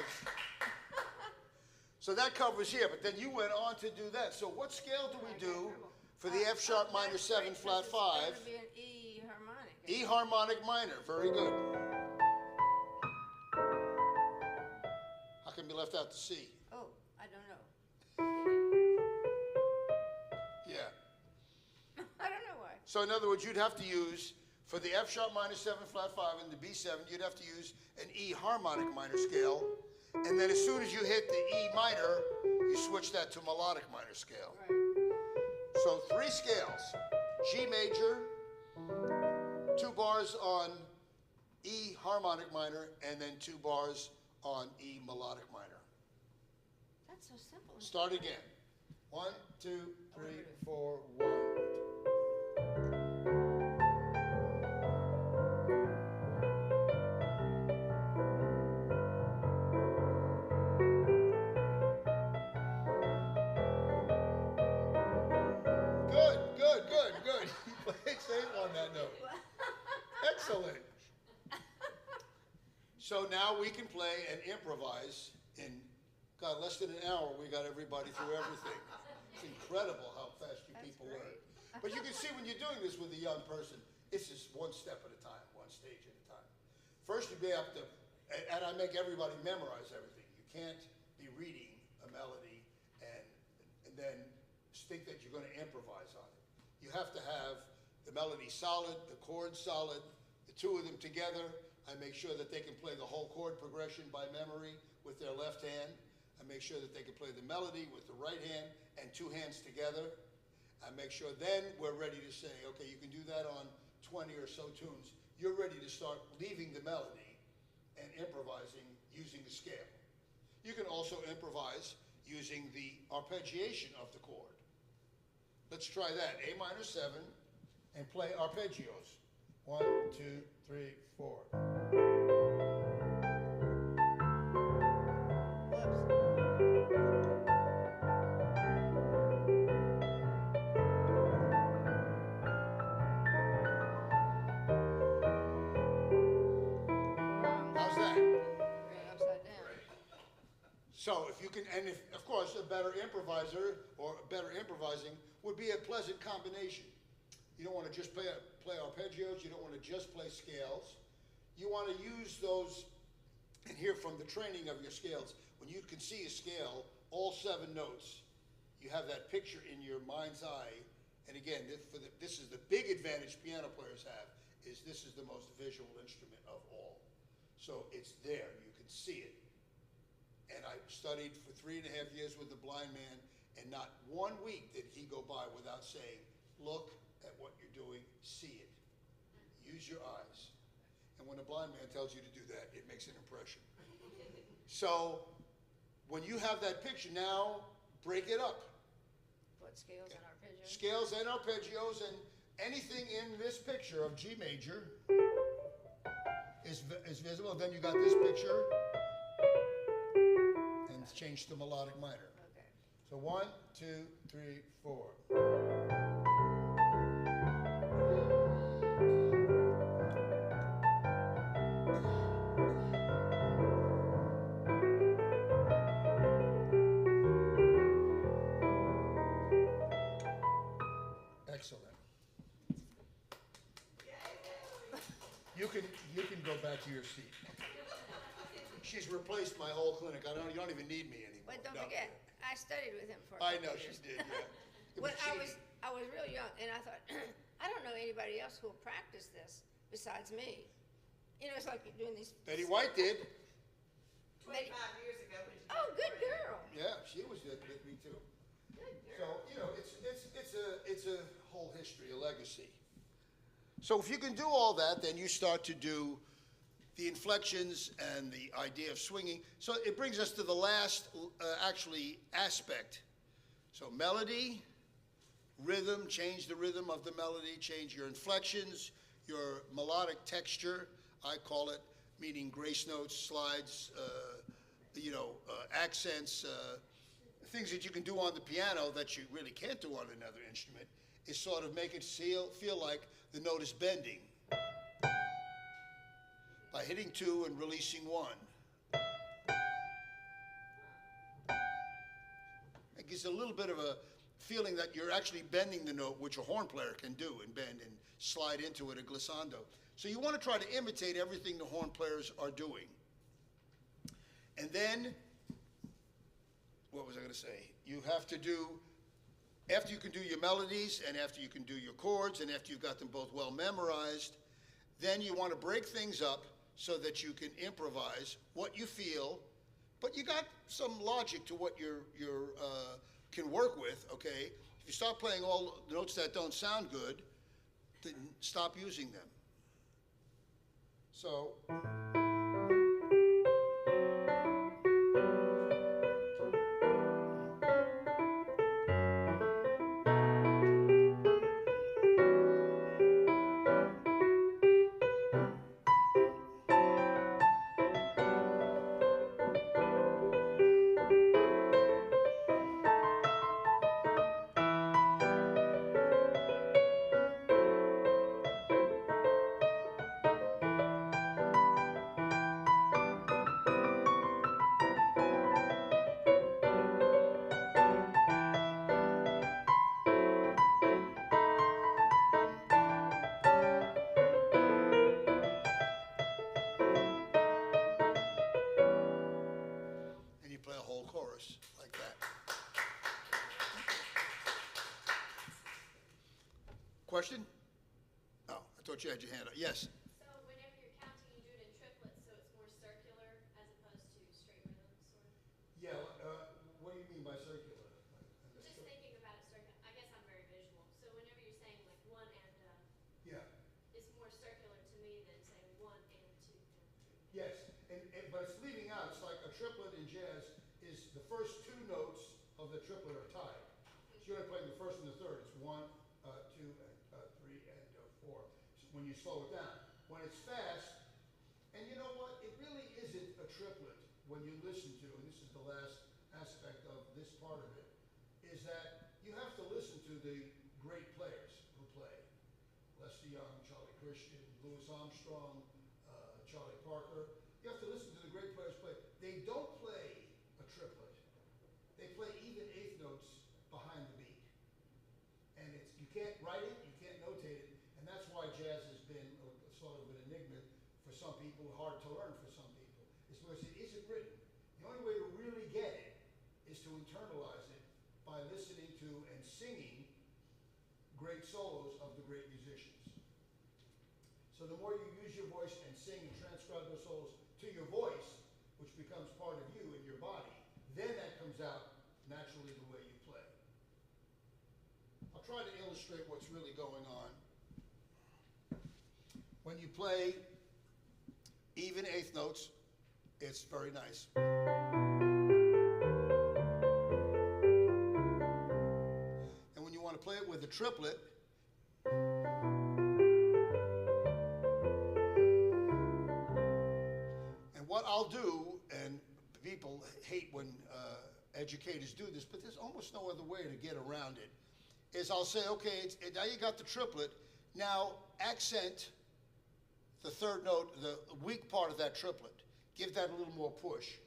So that covers here, but then you went on to do that. So what scale do we do for the F sharp minor 7 flat 5? It would be an E harmonic. E harmonic minor, very good. How come you left out the C? Oh, I don't know. Yeah. I don't know why. So in other words, you'd have to use, for the F sharp minor 7 flat 5 and the B7, you'd have to use an E harmonic minor scale. And then as soon as you hit the E minor, you switch that to melodic minor scale. Right. So 3 scales: G major, 2 bars on E harmonic minor, and then 2 bars on E melodic minor. That's so simple. Start again. 1, 2, 3, 4, 1. Good. You played safe on that note. Excellent. So now we can play and improvise in, God, less than an hour we got everybody through everything. It's incredible how fast you people learn. But you can see when you're doing this with a young person, it's just one step at a time, one stage at a time. First you have to, and I make everybody memorize everything. You can't be reading a melody and then think that you're going to improvise on it. You have to have the melody solid, the chords solid, the 2 of them together. I make sure that they can play the whole chord progression by memory with their left hand. I make sure that they can play the melody with the right hand and 2 hands together. I make sure then we're ready to say, okay, you can do that on 20 or so tunes. You're ready to start leaving the melody and improvising using the scale. You can also improvise using the arpeggiation of the chord. Let's try that. A minor 7 and play arpeggios. 1, 2, 3, 4. How's that? Upside down. So if you can, and if, of course, a better improviser or better improvising would be a pleasant combination. You don't want to just play arpeggios. You don't want to just play scales. You want to use those and hear from the training of your scales. When you can see a scale all 7 notes, you have that picture in your mind's eye. And again, this is the big advantage piano players have, is this is the most visual instrument of all. So it's there, you can see it. And I studied for 3.5 years with the blind man, and not 1 week did he go by without saying, look at what you're doing, see it. Use your eyes. And when a blind man tells you to do that, it makes an impression. So when you have that picture, now break it up. What, scales and arpeggios? Scales and arpeggios, and anything in this picture of G major is visible. Then you got this picture, and it's changed to melodic minor. Okay. So 1, 2, 3, 4. Excellent. You can go back to your seat. She's replaced my whole clinic. You don't even need me anymore. But don't No. forget, I studied with him for a I couple know she years. did. Yeah. When But I was real young, and I thought, I don't know anybody else who will practice this besides me. You know, it's like you're doing these. Betty White did. 25 years ago when she Oh, was good great. girl. Yeah, she was with me too. Good So girl. you know, it's a whole history, a legacy. So if you can do all that, then you start to do the inflections and the idea of swinging. So it brings us to the last, actually, aspect. So melody, rhythm, change the rhythm of the melody, change your inflections, your melodic texture, I call it, meaning grace notes, slides, accents, things that you can do on the piano that you really can't do on another instrument, is sort of make it feel like the note is bending by hitting 2 and releasing 1. It gives a little bit of a feeling that you're actually bending the note, which a horn player can do and bend and slide into it, a glissando. So you want to try to imitate everything the horn players are doing. And then, what was I going to say? You have to do, after you can do your melodies, and after you can do your chords, and after you've got them both well memorized, then you want to break things up so that you can improvise what you feel, but you got some logic to what you can work with, okay? If you start playing all the notes that don't sound good, then stop using them. So. Play a whole chorus like that. Question? Oh, I thought you had your hand up. Yes? So whenever you're counting, you do it in triplets, so it's more circular as opposed to straight rhythm, sort of? Yeah, what do you mean by circular? Just thinking about it circular, I guess I'm very visual. So whenever you're saying like 1 and, Yeah. it's more circular to me than saying 1 and 2 and 3. Yes, but it's leaving out. It's like a triplet in jazz is the first 2 notes of the triplet are tied. So you're only playing the first and the third. It's 1, 2, and 3, and 4. So when you slow it down. When it's fast, and you know what? It really isn't a triplet when you listen to, and this is the last aspect of this part of it, is that you have to listen to the great players who play. Lester Young, Charlie Christian, Louis Armstrong, Charlie Parker. You have to listen to the great players play. They don't play a triplet. They play even 8th notes behind the beat. And you can't write it, you can't notate it, and that's why jazz has been sort of an enigma for some people, hard to learn for some people. It's because it isn't written. The only way to really get it is to to internalize it by listening to and singing great solos of the great musicians. So the more you use your voice and sing and transcribe those solos to your voice, which becomes part of you and your body, then that comes out naturally the way you play. I'll try to illustrate what's really going on. When you play even eighth notes, it's very nice. And when you want to play it with a triplet, and what I'll do, and people hate when educators do this, but there's almost no other way to get around it, is I'll say, okay, now you got the triplet, now accent the third note, the weak part of that triplet. Give that a little more push.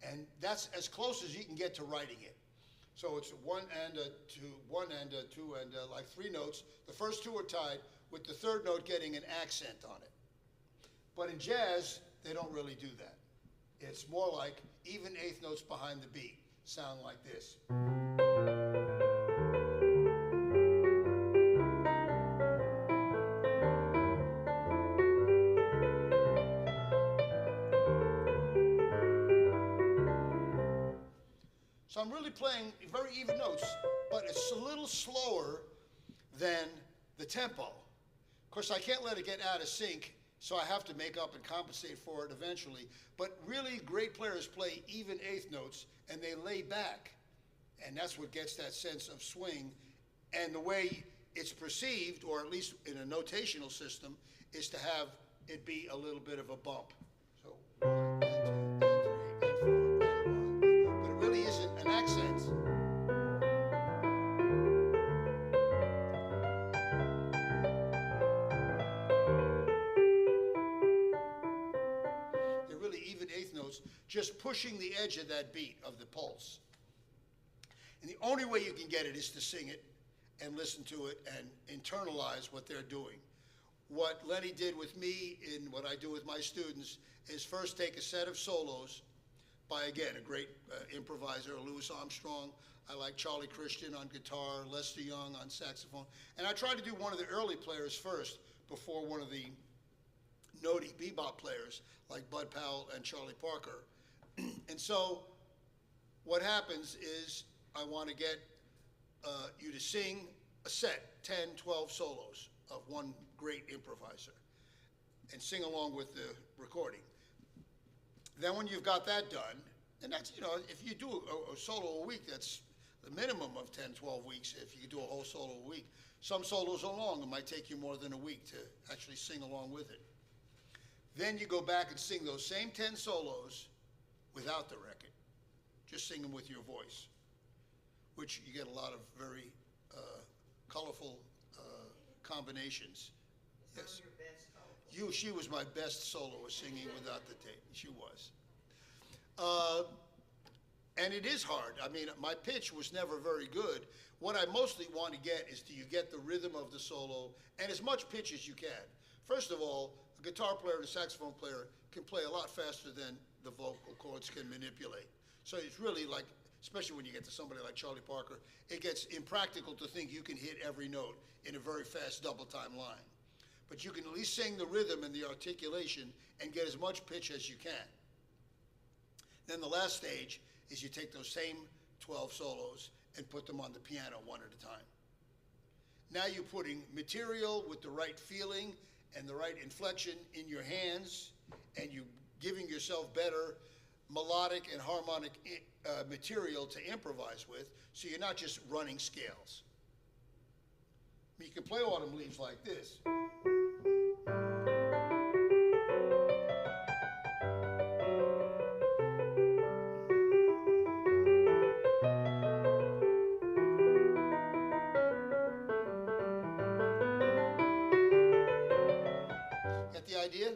And that's as close as you can get to writing it. So it's one and a two, one and a two, and like three notes. The first two are tied, with the third note getting an accent on it. But in jazz, they don't really do that. It's more like even eighth notes behind the beat sound like this. So I'm really playing very even notes, but it's a little slower than the tempo. Of course, I can't let it get out of sync, so I have to make up and compensate for it eventually. But really great players play even eighth notes, and they lay back. And that's what gets that sense of swing. And the way it's perceived, or at least in a notational system, is to have it be a little bit of a bump. So 1 and 2 and 3 and 4 and 1. But it really isn't an accent. They're really even eighth notes, just pushing the edge of that beat, of the pulse. And the only way you can get it is to sing it and listen to it and internalize what they're doing. What Lenny did with me and what I do with my students is first take a set of solos by, again, a great improviser, Louis Armstrong. I like Charlie Christian on guitar, Lester Young on saxophone. And I try to do one of the early players first before one of the notey bebop players like Bud Powell and Charlie Parker. And so what happens is I want to get you to sing a set, 10, 12 solos of one great improviser, and sing along with the recording. Then when you've got that done, and that's, you know, if you do a solo a week, that's the minimum of 10, 12 weeks if you do a whole solo a week. Some solos are long. It might take you more than a week to actually sing along with it. Then you go back and sing those same 10 solos without the record. Just sing them with your voice, which you get a lot of very colorful combinations. Yes. Your best solo. She was my best soloist singing without the tape. She was. And it is hard. I mean, my pitch was never very good. What I mostly want to get is, do you get the rhythm of the solo and as much pitch as you can. First of all, a guitar player and a saxophone player can play a lot faster than the vocal cords can manipulate. So it's really like, especially when you get to somebody like Charlie Parker, it gets impractical to think you can hit every note in a very fast double time line. But you can at least sing the rhythm and the articulation and get as much pitch as you can. Then the last stage is you take those same 12 solos and put them on the piano one at a time. Now you're putting material with the right feeling and the right inflection in your hands, and you're giving yourself better melodic and harmonic material to improvise with, so you're not just running scales. I mean, you can play Autumn Leaves like this. Get the idea?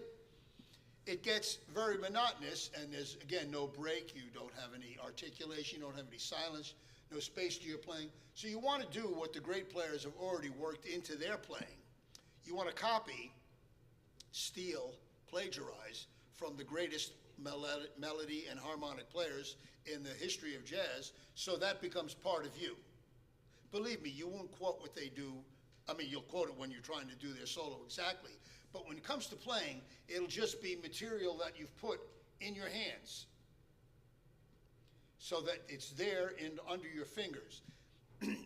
It gets very monotonous, and there's, again, no break. You don't have any articulation, you don't have any silence, no space to your playing. So you want to do what the great players have already worked into their playing. You want to copy steal, plagiarize from the greatest melody and harmonic players in the history of jazz, so that becomes part of you. Believe me, you won't quote what they do. I mean, you'll quote it when you're trying to do their solo exactly. But when it comes to playing, it'll just be material that you've put in your hands so that it's there and under your fingers.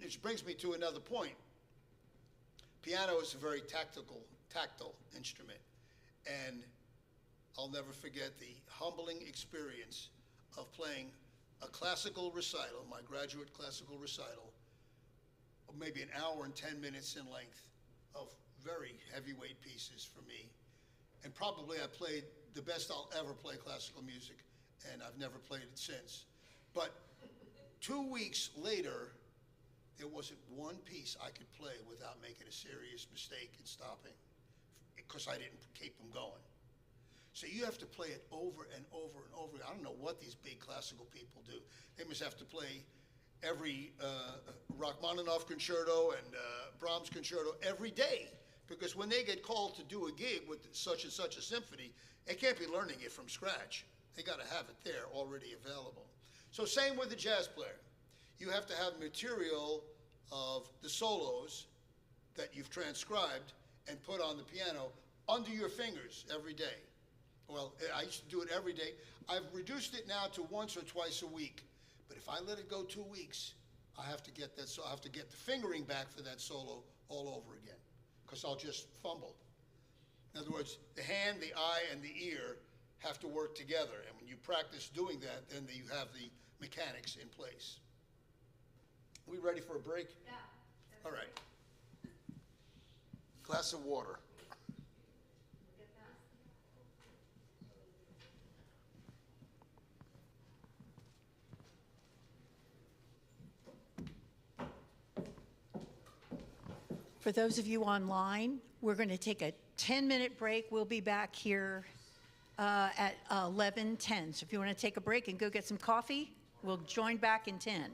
Which brings me to another point. Piano is a very tactile instrument. And I'll never forget the humbling experience of playing a classical recital, my graduate classical recital, of maybe an hour and 10 minutes in length, of very heavyweight pieces for me. And probably I played the best I'll ever play classical music, and I've never played it since. But 2 weeks later, there wasn't one piece I could play without making a serious mistake and stopping, because I didn't keep them going. So you have to play it over and over and over. I don't know what these big classical people do. They must have to play every Rachmaninoff concerto and Brahms concerto every day, because when they get called to do a gig with such and such a symphony, they can't be learning it from scratch. They got to have it there already available. So same with the jazz player. You have to have material of the solos that you've transcribed and put on the piano under your fingers every day. Well, I used to do it every day. I've reduced it now to once or twice a week. But if I let it go 2 weeks, I have to get that. So I have to get the fingering back for that solo all over again, because I'll just fumble. In other words, the hand, the eye, and the ear have to work together. And when you practice doing that, then you have the mechanics in place. We ready for a break? Yeah. All right. Glass of water. For those of you online, we're going to take a 10-minute break. We'll be back here at 11:10. So if you want to take a break and go get some coffee, we'll join back in 10.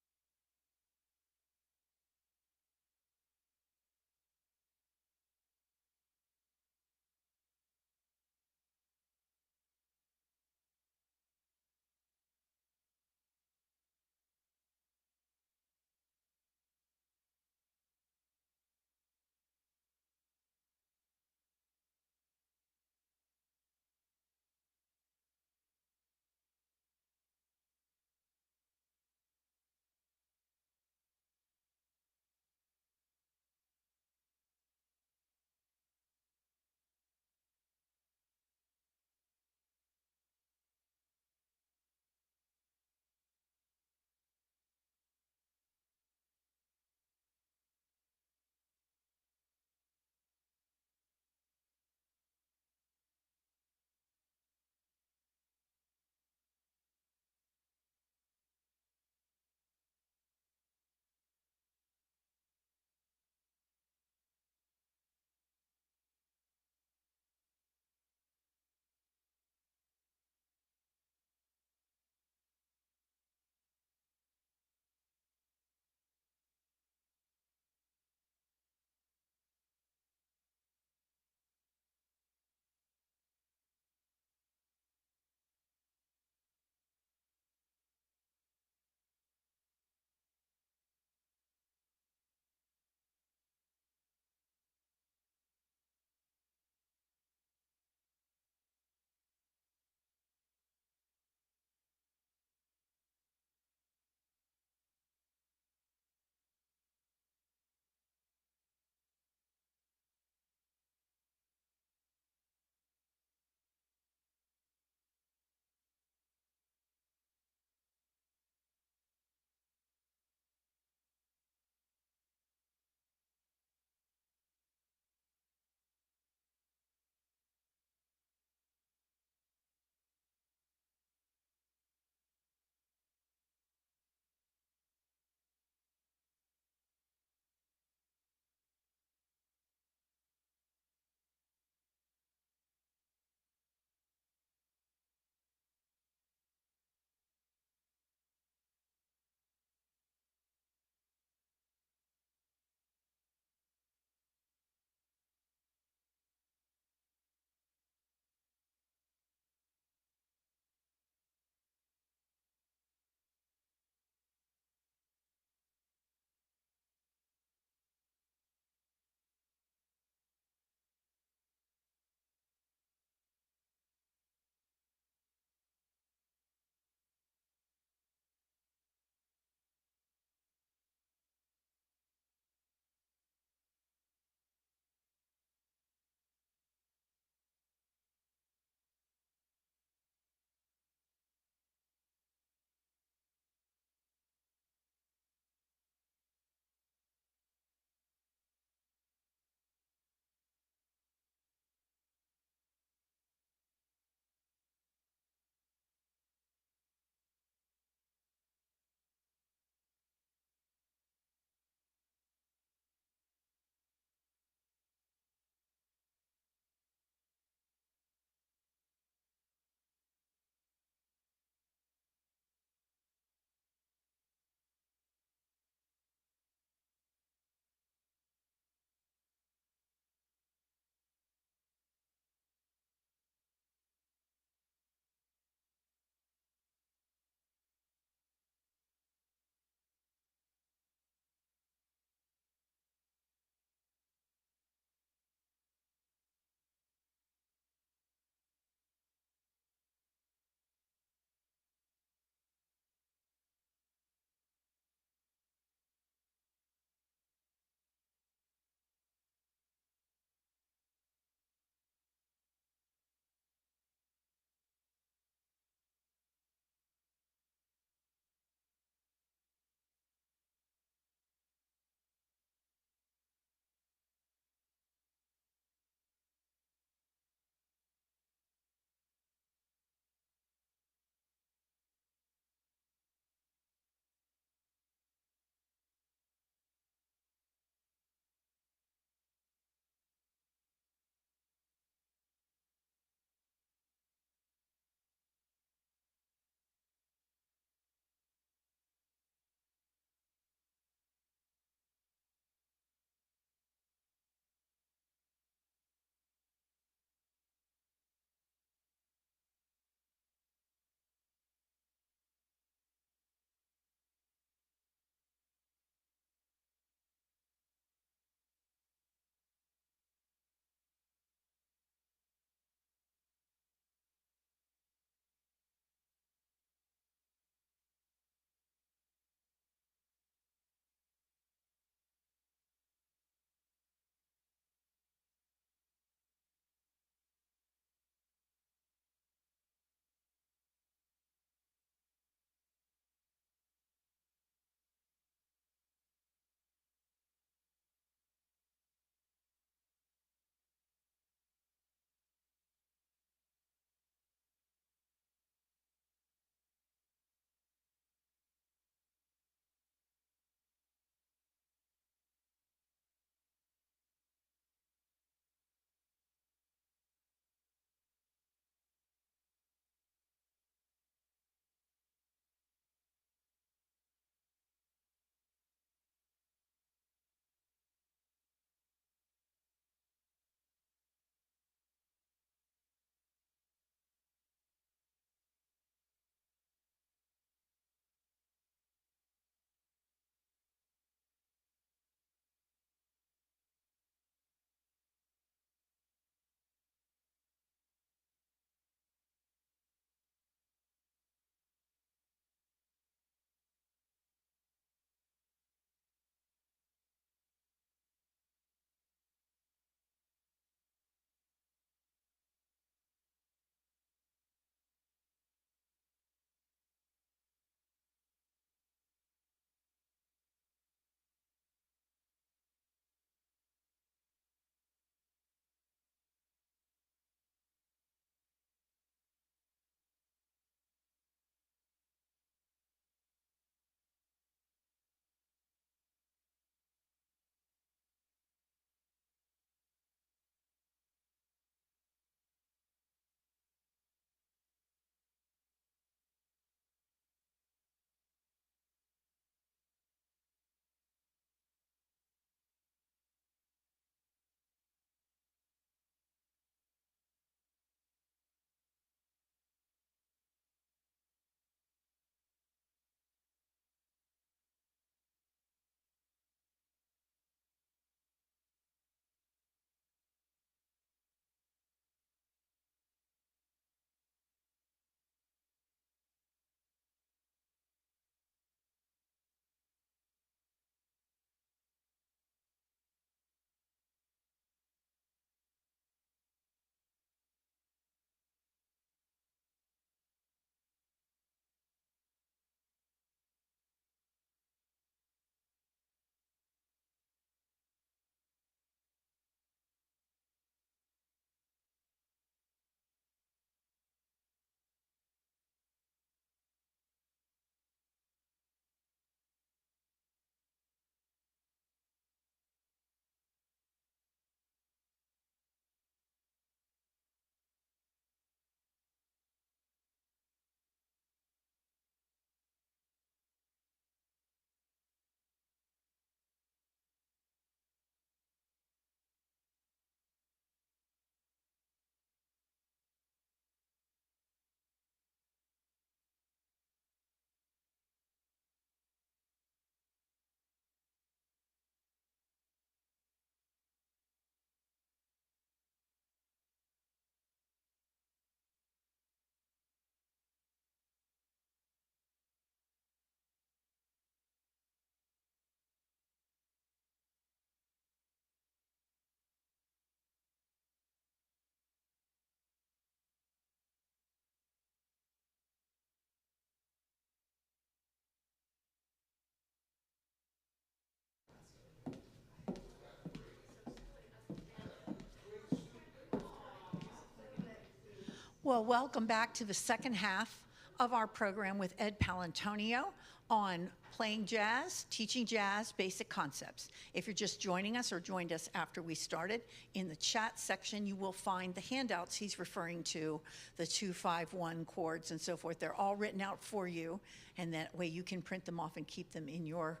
Well, welcome back to the second half of our program with Ed Paolantonio on playing jazz, teaching jazz, basic concepts. If you're just joining us or joined us after we started, in the chat section you will find the handouts he's referring to, the 251 chords and so forth. They're all written out for you, and that way you can print them off and keep them in your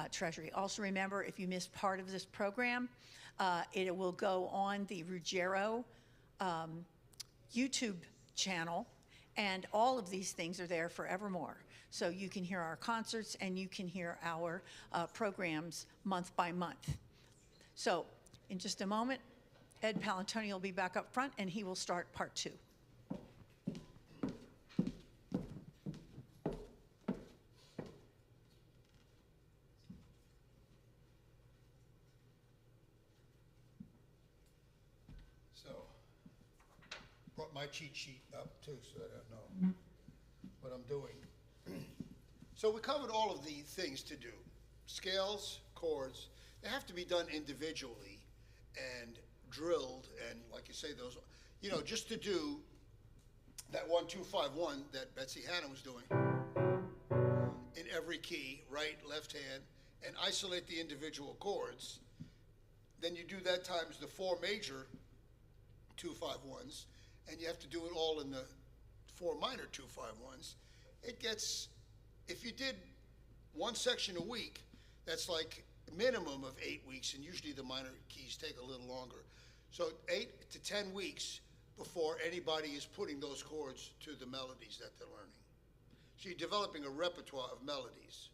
treasury. Also remember, if you missed part of this program, it will go on the Ruggero YouTube channel, and all of these things are there forevermore. So you can hear our concerts and you can hear our programs month by month. So in just a moment, Ed Paolantonio will be back up front and he will start part 2. So, brought my cheat sheet up too, so I don't know what I'm doing. So we covered all of the things to do. Scales, chords, they have to be done individually and drilled, and like you say, those, you know, just to do that 1, 2, 5, 1 that Betsy Hanna was doing in every key, right, left hand, and isolate the individual chords. Then you do that times the 4 major 2, 5, 1s, and you have to do it all in the 4 minor 2, 5, 1s. It gets, if you did one section a week, that's like a minimum of 8 weeks, and usually the minor keys take a little longer. So 8 to 10 weeks before anybody is putting those chords to the melodies that they're learning. So you're developing a repertoire of melodies.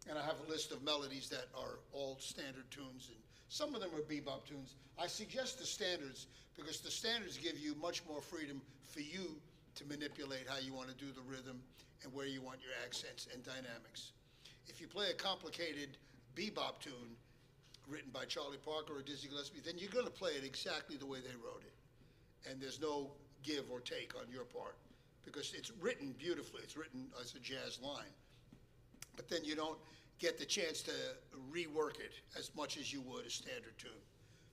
And I have a list of melodies that are all standard tunes, and some of them are bebop tunes. I suggest the standards because the standards give you much more freedom for you to manipulate how you want to do the rhythm and where you want your accents and dynamics. If you play a complicated bebop tune written by Charlie Parker or Dizzy Gillespie, then you're going to play it exactly the way they wrote it. And there's no give or take on your part because it's written beautifully. It's written as a jazz line. But then you don't get the chance to rework it as much as you would a standard tune.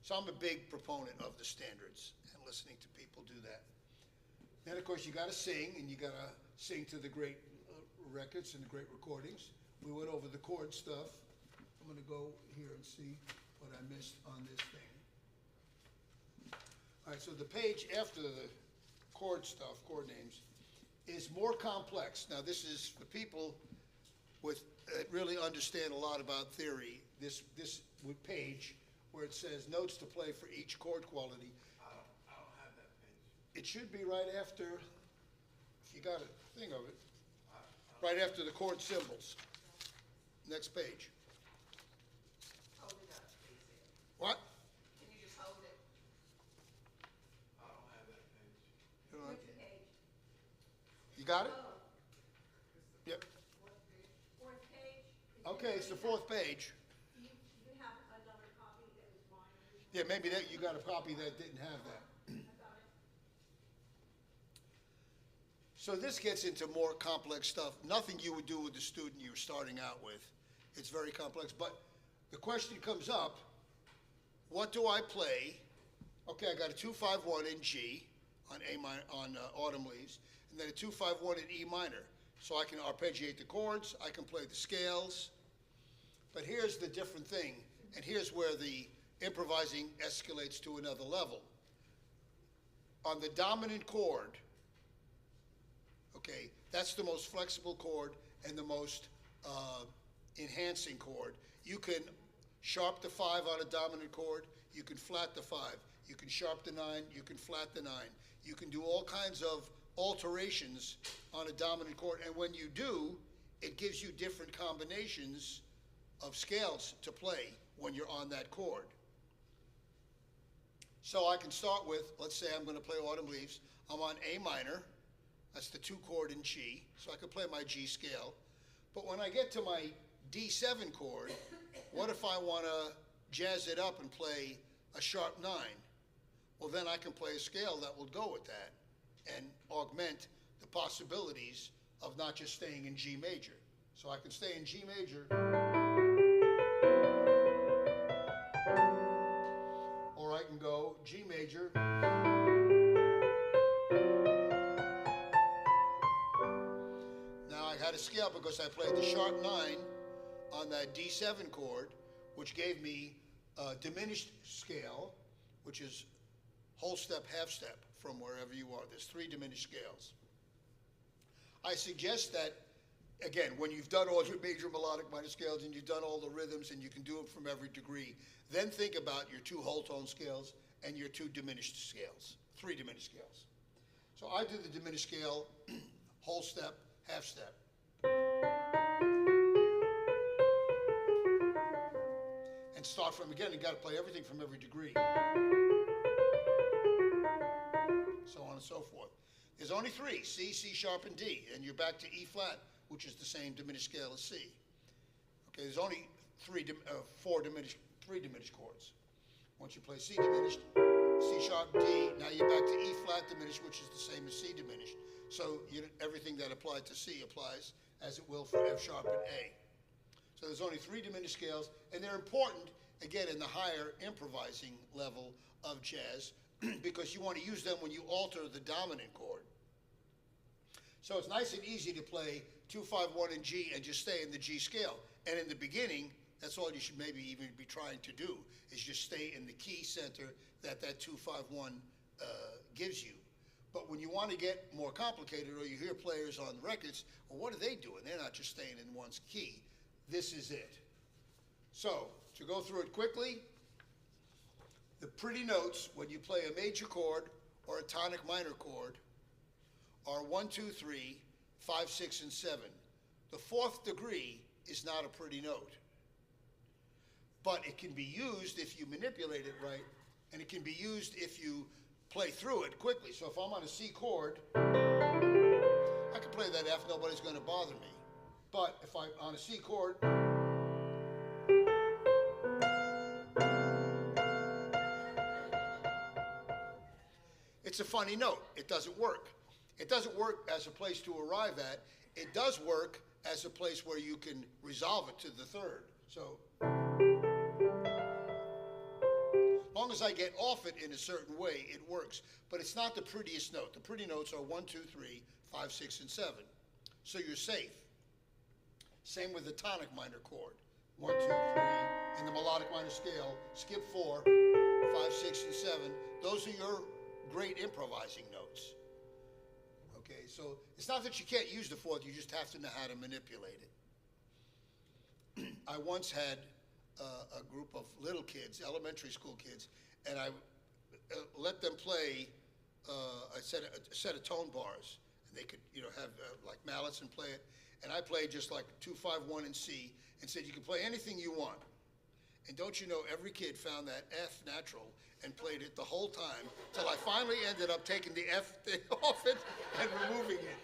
So I'm a big proponent of the standards and listening to people do that. Then, of course, you got to sing, and you got to sing to the great records and the great recordings. We went over the chord stuff. I'm going to go here and see what I missed on this thing. All right, so the page after the chord stuff, chord names, is more complex. Now, this is for people with really understand a lot about theory. This page where it says notes to play for each chord quality. I don't have that page. It should be right after, if you got a thing of it, right after the chord symbols. Next page. Hold it up, please. What? Can you just hold it? I don't have that page. You know, Which page? you got it? Oh, Yep. fourth page? Okay, it's the 4th page. You have another copy that was mine. Yeah, maybe that you got a copy that didn't have that. I got it. So this gets into more complex stuff. Nothing you would do with the student you're starting out with. It's very complex. But the question comes up, what do I play? Okay, I got a 2-5-1 in G on A minor, on Autumn Leaves, and then a 2-5-1 in E minor. So I can arpeggiate the chords, I can play the scales. But here's the different thing, and here's where the improvising escalates to another level. On the dominant chord, okay, that's the most flexible chord and the most enhancing chord. You can sharp the 5 on a dominant chord, you can flat the 5, you can sharp the 9, you can flat the 9. You can do all kinds of alterations on a dominant chord, and when you do, it gives you different combinations of scales to play when you're on that chord. So I can start with, let's say I'm going to play Autumn Leaves. I'm on A minor. That's the 2 chord in G, so I can play my G scale. But when I get to my D7 chord, what if I want to jazz it up and play a sharp 9? Well, then I can play a scale that will go with that and augment the possibilities of not just staying in G major. So I can stay in G major, or I can go G major, out because I played the sharp 9 on that D7 chord, which gave me a diminished scale, which is whole step, half step from wherever you are. There's 3 diminished scales. I suggest that, again, when you've done all your major melodic minor scales and you've done all the rhythms and you can do it from every degree, then think about your 2 whole tone scales and your 2 diminished scales, 3 diminished scales. So I do the diminished scale, whole step, half step. And start from, again, you got to play everything from every degree. So on and so forth. There's only 3, C, C sharp, and D, and you're back to E flat, which is the same diminished scale as C. Okay, there's only 3 diminished chords. Once you play C diminished, C sharp, D, now you're back to E flat diminished, which is the same as C diminished. So everything that applied to C applies as it will for F sharp and A. So there's only 3 diminished scales, and they're important, again, in the higher improvising level of jazz, because you want to use them when you alter the dominant chord. So it's nice and easy to play 2, 5, 1 in G and just stay in the G scale. And in the beginning, that's all you should maybe even be trying to do, is just stay in the key center that 2, 5, 1 gives you. But when you want to get more complicated, or you hear players on records, well, what are they doing? They're not just staying in one key. This is it. So, to go through it quickly, the pretty notes when you play a major chord or a tonic minor chord are 1, 2, 3, 5, 6, and 7. The 4th degree is not a pretty note. But it can be used if you manipulate it right, and it can be used if you play through it quickly. So if I'm on a C chord, I can play that F, nobody's going to bother me. But if I'm on a C chord, it's a funny note. It doesn't work. It doesn't work as a place to arrive at. It does work as a place where you can resolve it to the 3rd. So, as long as I get off it in a certain way, it works. But it's not the prettiest note. The pretty notes are 1, 2, 3, 5, 6, and 7. So you're safe. Same with the tonic minor chord. 1, 2, 3, in the melodic minor scale, skip 4, 5, 6, and 7. Those are your great improvising notes. Okay, so it's not that you can't use the 4th, you just have to know how to manipulate it. I once had a group of little kids, elementary school kids, and I let them play a set of tone bars, and they could, have like mallets and play it. And I played just like 2, 5, 1 in C, and said you can play anything you want. And don't you know, every kid found that F natural and played it the whole time, till I finally ended up taking the F thing off it and removing it.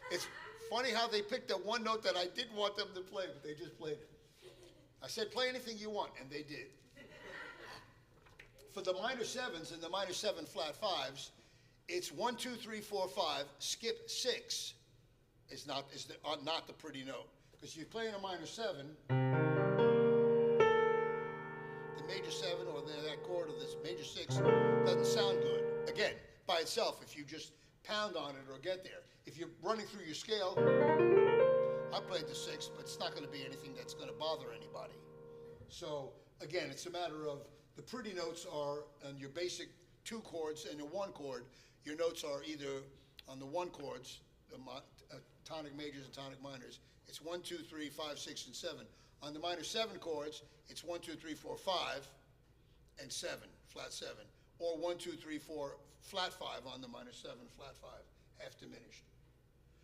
It's funny how they picked that one note that I didn't want them to play, but they just played it. I said, play anything you want, and they did. For the minor 7s and the minor 7 flat 5s, it's 1, 2, 3, 4, 5, skip 6 is not the pretty note. Because you're playing a minor 7, the major 7 or that chord of this major 6 doesn't sound good. Again, by itself, if you just pound on it or get there. If you're running through your scale, I played the 6, but it's not going to be anything that's going to bother anybody. So again, it's a matter of the pretty notes are on your basic 2 chords and your 1 chord. Your notes are either on the 1 chords, the tonic majors and tonic minors. It's 1, 2, 3, 5, 6, and 7. On the minor 7 chords, it's 1, 2, 3, 4, 5, and 7, flat 7. Or 1, 2, 3, 4, flat 5 on the minor 7, flat 5, half diminished.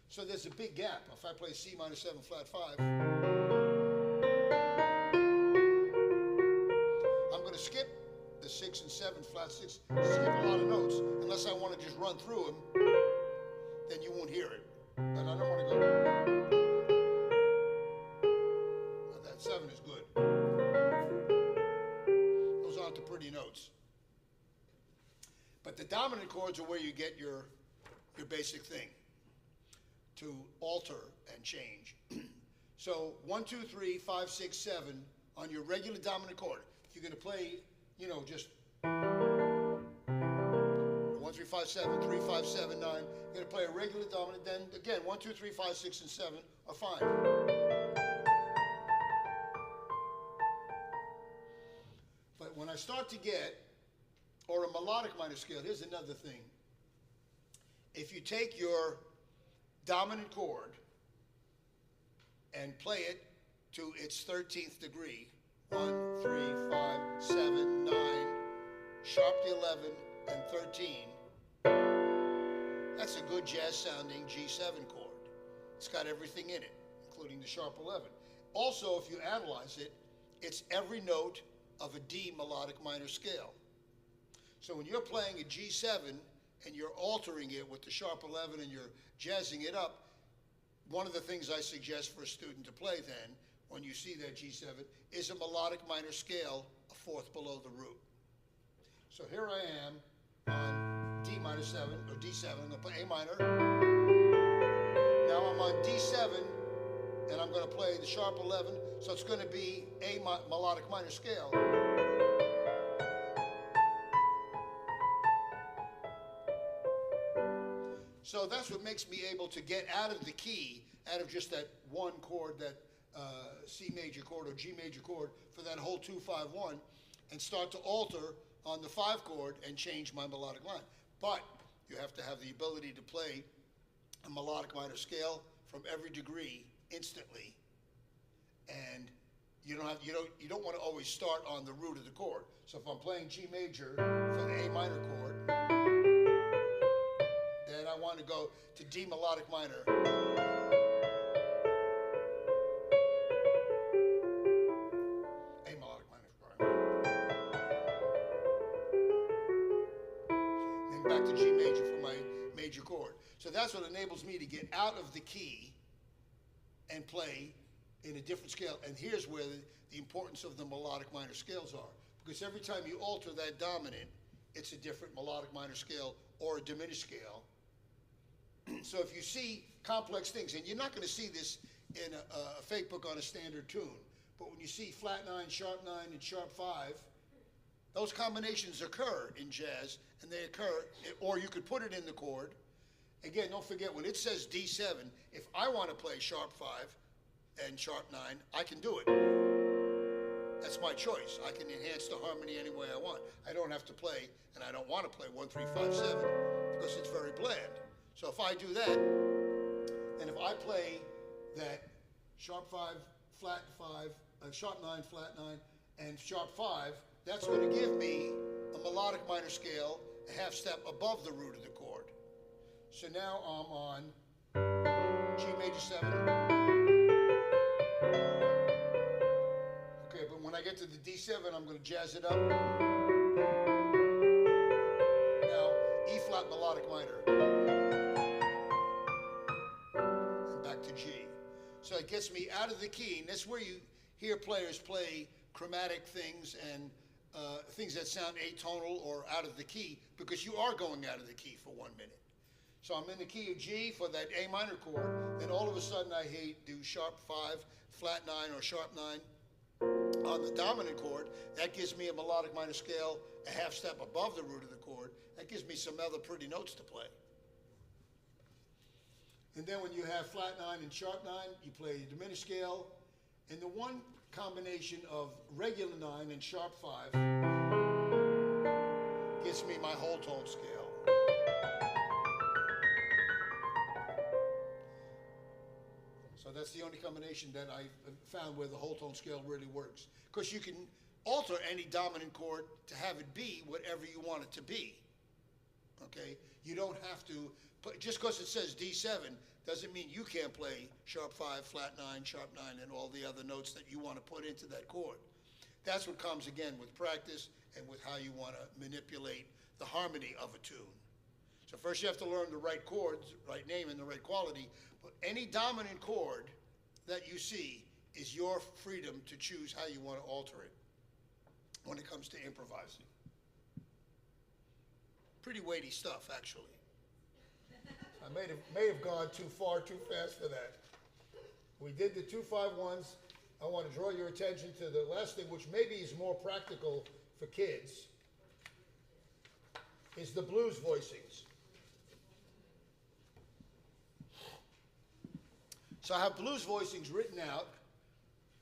So there's a big gap. If I play C minor 7, flat 5, I'm going to skip the 6 and 7, flat 6, skip a lot of notes. Unless I want to just run through them, then you won't hear it. But I don't want to go. Well, that 7 is good. Those aren't the pretty notes. But the dominant chords are where you get your basic thing to alter and change. So 1, 2, 3, 5, 6, 7 on your regular dominant chord. If you're going to play, just 1, 1, 3, 5, 7, 3, 5, 7, 9. You're going to play a regular dominant, then again, 1, 2, 3, 5, 6, and 7 are fine. But when I start to get, or a melodic minor scale, here's another thing. If you take your dominant chord and play it to its 13th degree, 1, 3, 5, 7, 9, sharp the 11, and 13, that's a good jazz sounding G7 chord. It's got everything in it, including the sharp 11. Also, if you analyze it, it's every note of a D melodic minor scale. So when you're playing a G7 and you're altering it with the sharp 11 and you're jazzing it up, one of the things I suggest for a student to play then, when you see that G7, is a melodic minor scale, a fourth below the root. So here I am on D minor 7, or D7, I'm going to play A minor. Now I'm on D7, and I'm going to play the sharp 11, so it's going to be a melodic minor scale. So that's what makes me able to get out of the key, out of just that one chord, that C major chord or G major chord, for that whole 2, 5, 1, and start to alter on the 5 chord and change my melodic line. But you have to have the ability to play a melodic minor scale from every degree instantly, and you don't want to always start on the root of the chord. So if I'm playing G major for the A minor chord, then I want to go to D melodic minor. A melodic minor. Then back to G major for my major chord. So that's what enables me to get out of the key and play in a different scale. And here's where the importance of the melodic minor scales are. Because every time you alter that dominant, it's a different melodic minor scale or a diminished scale. So if you see complex things, and you're not going to see this in a fake book on a standard tune, but when you see flat 9, sharp 9, and sharp 5, those combinations occur in jazz, and they occur, or you could put it in the chord. Again, don't forget, when it says D7, if I want to play sharp 5 and sharp 9, I can do it. That's my choice. I can enhance the harmony any way I want. I don't have to play, and I don't want to play 1, 3, 5, 7, because it's very bland. So if I do that, and if I play that sharp 5, flat 5, sharp 9, flat 9, and sharp 5, that's going to give me a melodic minor scale a half step above the root of the chord. So now I'm on G major 7. Okay, but when I get to the D7, I'm going to jazz it up. Now, E flat melodic minor. To G. So it gets me out of the key, and that's where you hear players play chromatic things and things that sound atonal or out of the key, because you are going out of the key for 1 minute. So I'm in the key of G for that A minor chord, then all of a sudden I do sharp 5, flat 9, or sharp 9 on the dominant chord. That gives me a melodic minor scale a half step above the root of the chord. That gives me some other pretty notes to play. And then when you have flat 9 and sharp 9, you play a diminished scale. And the one combination of regular 9 and sharp 5 gets me my whole tone scale. So that's the only combination that I've found where the whole tone scale really works. Because you can alter any dominant chord to have it be whatever you want it to be. Okay? You don't have to, just because it says D7 doesn't mean you can't play sharp 5, flat 9, sharp 9, and all the other notes that you want to put into that chord. That's what comes, again, with practice and with how you want to manipulate the harmony of a tune. So first you have to learn the right chords, right name, and the right quality, but any dominant chord that you see is your freedom to choose how you want to alter it when it comes to improvising. Pretty weighty stuff, actually. I may have gone too far, too fast for that. We did the 2, 5, 1s. I want to draw your attention to the last thing, which maybe is more practical for kids. is the blues voicings. So I have blues voicings written out.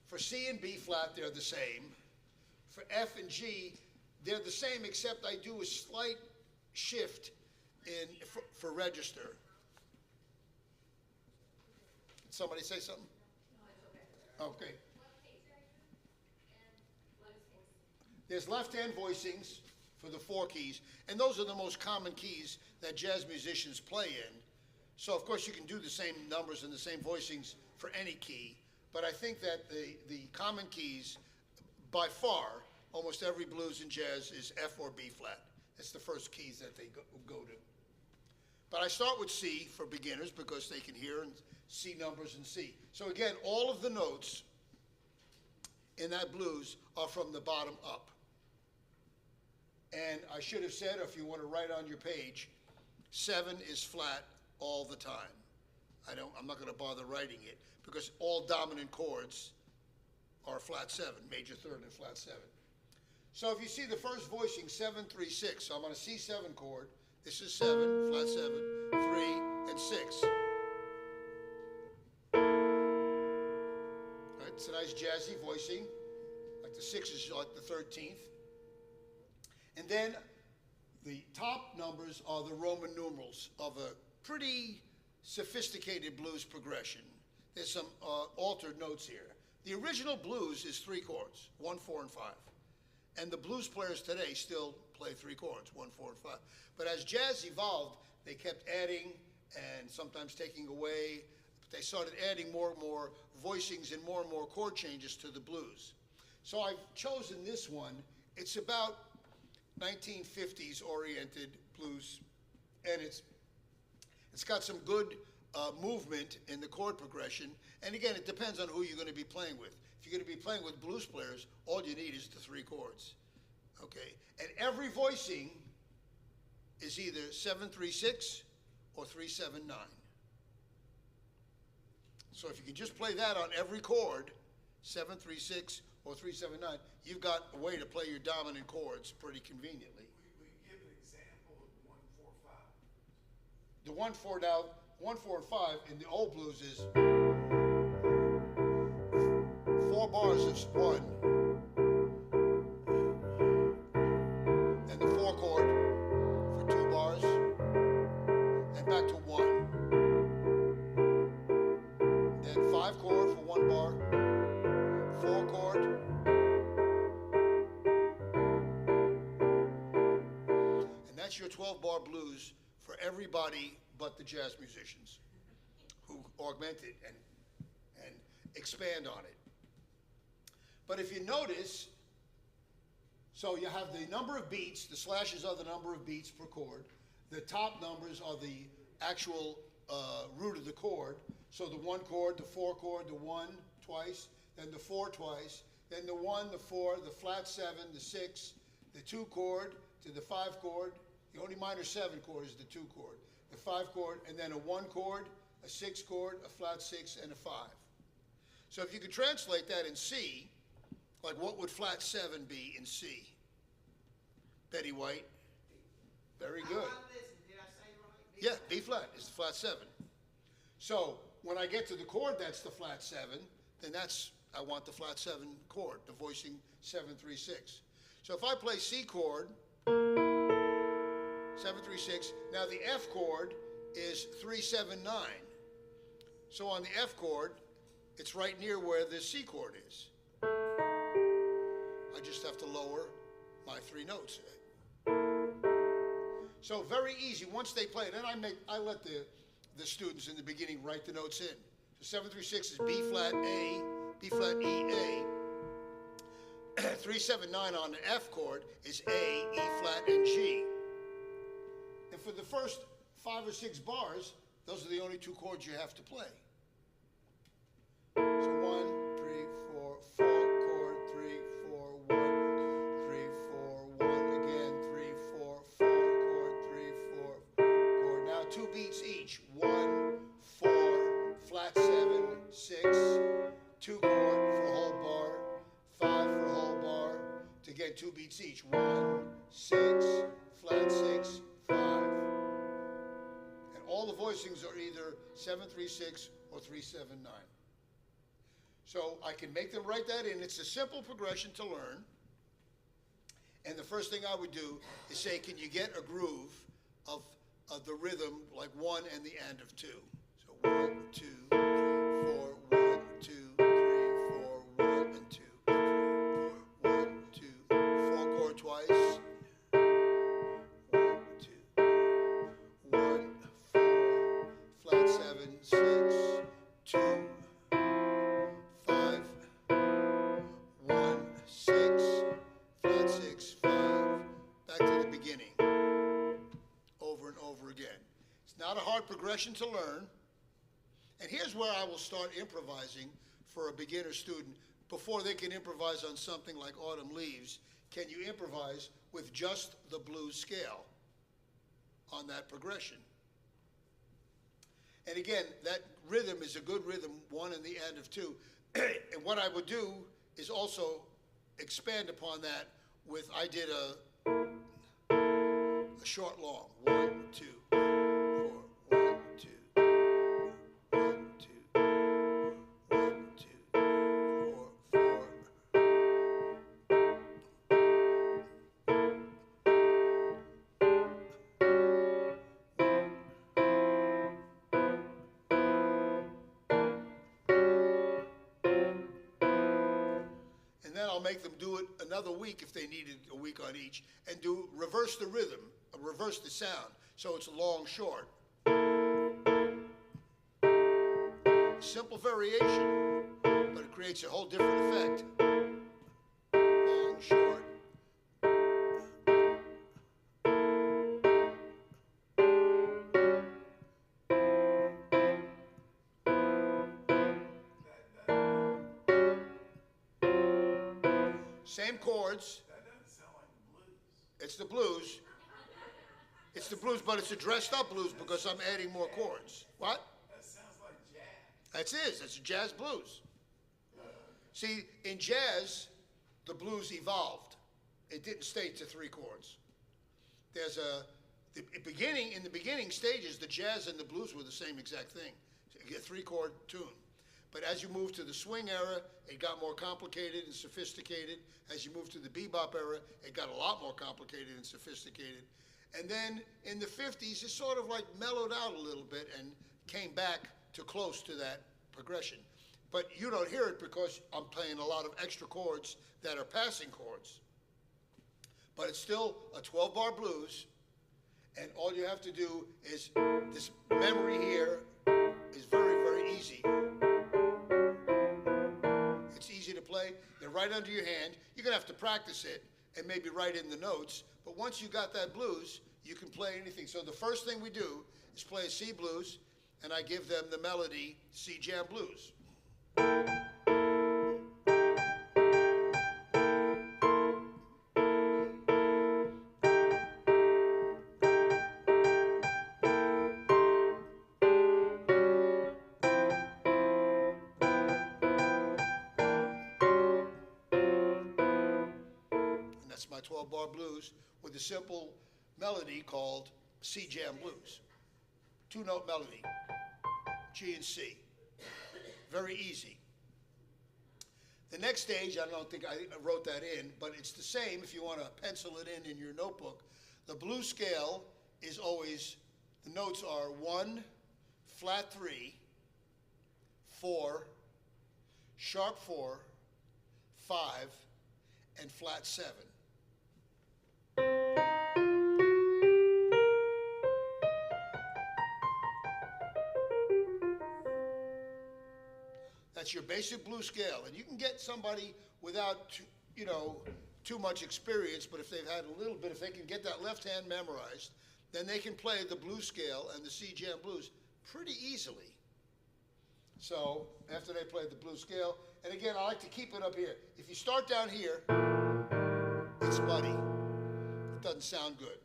For C and B flat, they're the same. For F and G, they're the same, except I do a slight shift for register. Did somebody say something? Okay. There's left-hand voicings for the 4 keys, and those are the most common keys that jazz musicians play in. So, of course, you can do the same numbers and the same voicings for any key, but I think that the common keys, by far, almost every blues and jazz is F or B flat. It's the first keys that they go to. But I start with C for beginners because they can hear and see numbers in C. So again, all of the notes in that blues are from the bottom up. And I should have said, if you want to write on your page, 7 is flat all the time. I'm not going to bother writing it because all dominant chords are flat 7, major third and flat 7. So if you see the first voicing, 7, 3, 6, so I'm on a C7 chord. This is 7, flat 7, 3, and 6. All right, it's a nice jazzy voicing. Like the 6 is like the 13th. And then the top numbers are the Roman numerals of a pretty sophisticated blues progression. There's some altered notes here. The original blues is 3 chords, 1, 4, and 5. And the blues players today still play 3 chords, 1, 4, and 5. But as jazz evolved, they kept adding and sometimes taking away. They started adding more and more voicings and more chord changes to the blues. So I've chosen this one. It's about 1950s oriented blues, and it's got some good movement in the chord progression. And again, it depends on who you're going to be playing with. If you're going to be playing with blues players, all you need is the 3 chords, okay? And every voicing is either 7-3-6 or 3-7-9. So if you can just play that on every chord, 7-3-6 or 3-7-9, you've got a way to play your dominant chords pretty conveniently. We give an example of 1-4-5. The 1-4 now, 1, 4, and 5 in the old blues is 4 bars of 1, and the 4 chord for 2 bars, and back to 1. Then 5 chord for 1 bar, 4 chord, and that's your 12-bar blues for everybody but the jazz musicians who augment it and expand on it. But if you notice, so you have the number of beats, the slashes are the number of beats per chord. The top numbers are the actual root of the chord. So the 1 chord, the 4 chord, the 1 twice, then the 4 twice, then the 1, the 4, the flat 7, the 6, the 2 chord to the 5 chord. The only minor 7 chord is the 2 chord. The 5 chord, and then a 1 chord, a 6 chord, a flat 6, and a 5. So if you could translate that in C, like what would flat 7 be in C? Betty White? Very good. Listen, did I say right? Yeah, B flat is the flat 7. So when I get to the chord that's the flat 7, then I want the flat 7 chord, the voicing 7-3-6. So if I play C chord, 7-3-6. Now the F chord is 3-7-9. So on the F chord, it's right near where the C chord is. I just have to lower my 3 notes. So very easy. Once they play it, then I let the students in the beginning write the notes in. So 7-3-6 is B flat A, B flat E A. 3-7-9 on the F chord is A, E flat, and G. And for the first 5 or 6 bars, those are the only 2 chords you have to play. So 1, 3, 4, 4 chord, 3, 4, 1, 3, 4, 1 again, 3, 4, 4 chord, 3, 4 chord. Now 2 beats each. 1, 4, flat 7, 6, 2 chord for a whole bar, 5 for a whole bar. To get 2 beats each. 1, 6, flat 6, 5. And all the voicings are either 7-3-6 or 3-7-9. So I can make them write that in. It's a simple progression to learn. And the first thing I would do is say, can you get a groove of the rhythm, like 1 and the and of 2? So 1, 2, 3, 4, 1, 2, 3, 4, 1, and 2, 3, 4, 1, 2, 4 chord twice. 1, 2, 1, 4, flat 7, 6, 2, 5, 1, 6, flat 6, 5, back to the beginning, over and over again. It's not a hard progression to learn. And here's where I will start improvising for a beginner student. Before they can improvise on something like Autumn Leaves, can you improvise with just the blues scale on that progression? And again, that rhythm is a good rhythm, 1 and the and of 2. And what I would do is also expand upon that with, I did a short long, 1, 2, 4, 1, 2, 1, 2, 1, 2, 4, 4. And then I'll make them do it another week if they needed a week on each, and do reverse the rhythm, reverse the sound, so it's long, short. Simple variation, but it creates a whole different effect. Long, short. Same chords. That doesn't sound like the blues. It's the blues. It's the blues, but it's a dressed up blues because I'm adding more chords. What? That sounds like jazz. That's it. It's a jazz blues. See, in jazz, the blues evolved. It didn't stay to 3 chords. There's in the beginning stages, the jazz and the blues were the same exact thing. So you get 3-chord tune. But as you move to the swing era, it got more complicated and sophisticated. As you move to the bebop era, it got a lot more complicated and sophisticated. And then in the 50s, it sort of like mellowed out a little bit and came back to close to that progression. But you don't hear it because I'm playing a lot of extra chords that are passing chords. But it's still a 12-bar blues, and all you have to do is, this memory here is very, very easy. It's easy to play. They're right under your hand. You're going to have to practice it and maybe write in the notes. But once you got that blues, you can play anything. So the first thing we do is play a C blues, and I give them the melody C jam blues. That's my 12-bar blues with a simple melody called C jam blues. 2-note melody, G and C. Very easy. The next stage, I don't think I wrote that in, but it's the same if you want to pencil it in your notebook. The blues scale is always, the notes are 1, flat 3, 4, sharp 4, 5, and flat 7. That's your basic blues scale, and you can get somebody without, too much experience, but if they've had a little bit, if they can get that left hand memorized, then they can play the blues scale and the C jam blues pretty easily. So after they play the blues scale, and again, I like to keep it up here. If you start down here, it's muddy. It doesn't sound good.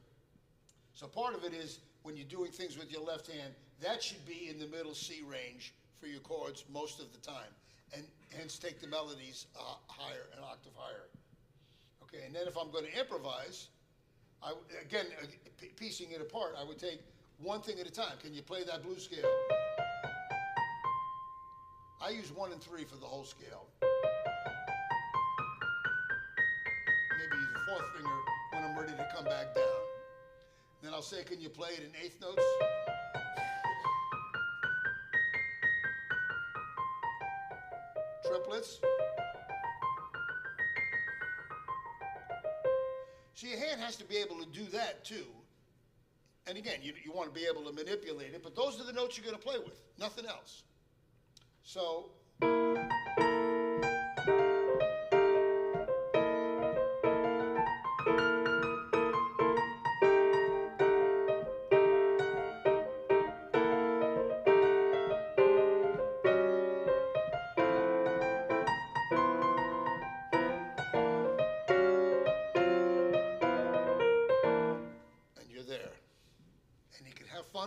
So part of it is when you're doing things with your left hand, that should be in the middle C range for your chords most of the time, and hence take the melodies higher, an octave higher. Okay, and then if I'm going to improvise, Again, piecing it apart, I would take one thing at a time. Can you play that blues scale? I use 1 and 3 for the whole scale. Maybe use a 4th finger when I'm ready to come back down. Then I'll say, can you play it in 8th notes? Triplets. So your hand has to be able to do that too. And again, you want to be able to manipulate it, but those are the notes you're going to play with, nothing else. So.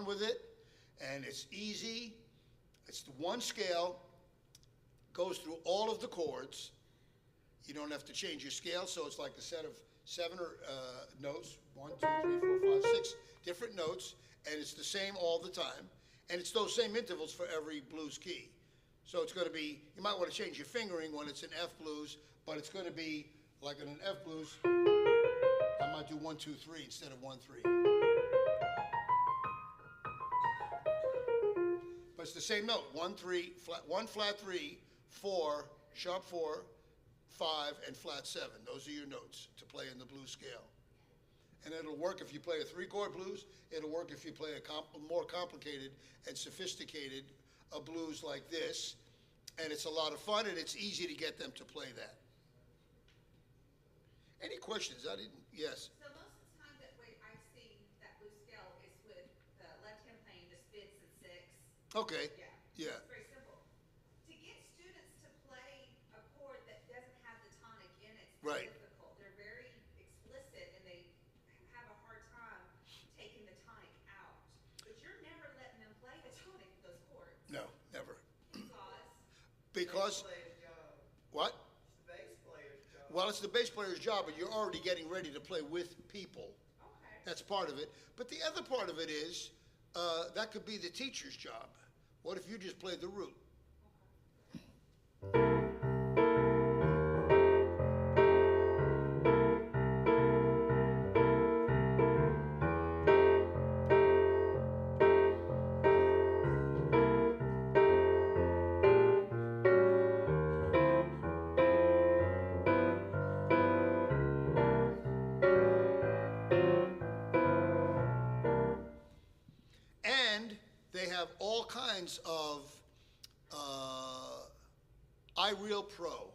With it, and it's easy. It's the one scale, goes through all of the chords. You don't have to change your scale, so it's like a set of 7 notes, 1, 2, 3, 4, 5, 6 different notes, and it's the same all the time, and it's those same intervals for every blues key. So it's going to be, you might want to change your fingering when it's an F blues, but it's going to be like in an F blues, I might do 1, 2, 3 instead of 1, 3. But it's the same note, 1, 3, flat, 1 flat 3, 4, sharp 4, 5, and flat 7. Those are your notes to play in the blues scale. And it'll work if you play a 3-chord blues. It'll work if you play a more complicated and sophisticated blues like this. And it's a lot of fun, and it's easy to get them to play that. Any questions? Yes. So most of the time that way I've seen that blues scale is with the left hand playing just fifths and sixths. Okay. Yeah. Yeah. It's very simple. To get students to play a chord that doesn't have the tonic in it, it's Right. difficult. They're very explicit and they have a hard time taking the tonic out. But you're never letting them play the tonic with those chords. No, never. Because Because, what? Well, it's the bass player's job, but you're already getting ready to play with people. okay. That's part of it. But the other part of it is, that could be the teacher's job. What if you just play the root? All kinds of iReal Pro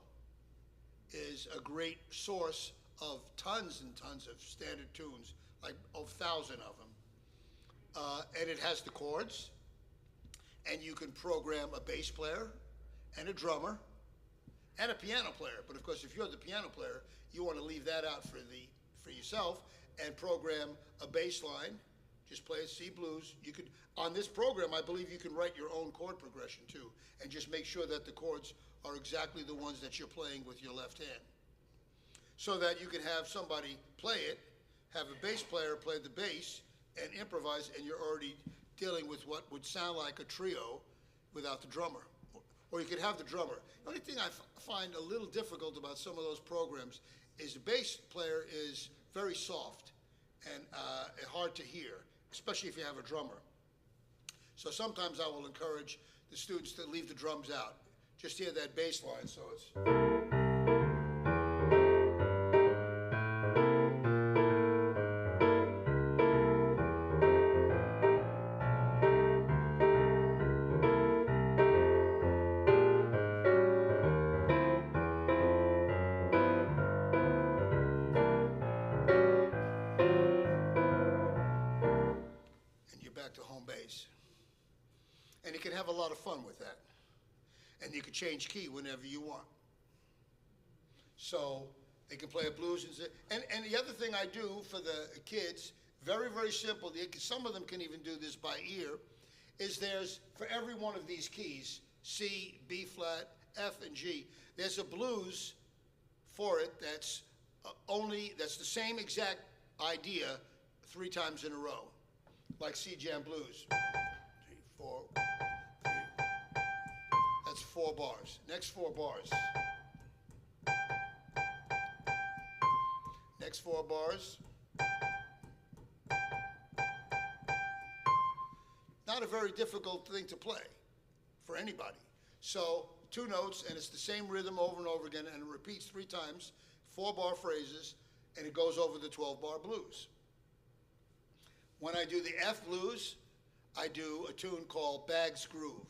is a great source of tons and tons of standard tunes, like 1,000 of them. And it has the chords, and you can program a bass player and a drummer and a piano player. But of course, if you're the piano player, you want to leave that out for yourself and program a bass line. Just play a C blues. You could, on this program, I believe you can write your own chord progression too, and just make sure that the chords are exactly the ones that you're playing with your left hand. So that you can have somebody play it, have a bass player play the bass, and improvise, and you're already dealing with what would sound like a trio without the drummer. Or you could have the drummer. The only thing I find a little difficult about some of those programs is the bass player is very soft and hard to hear, especially if you have a drummer. So sometimes I will encourage the students to leave the drums out. Just hear that bass line, so it's... back to home base. And you can have a lot of fun with that. And you can change key whenever you want. So they can play a blues and the other thing I do for the kids, very, very simple, some of them can even do this by ear, is there's, for every one of these keys, C, B flat, F, and G, there's a blues for it that's the same exact idea 3 times in a row, like C jam blues. 3, 4, 3. That's 4 bars. Next 4 bars. Next 4 bars. Not a very difficult thing to play for anybody. So 2 notes, and it's the same rhythm over and over again, and it repeats 3 times, 4-bar phrases, and it goes over the 12-bar blues. When I do the F blues, I do a tune called Bag's Groove.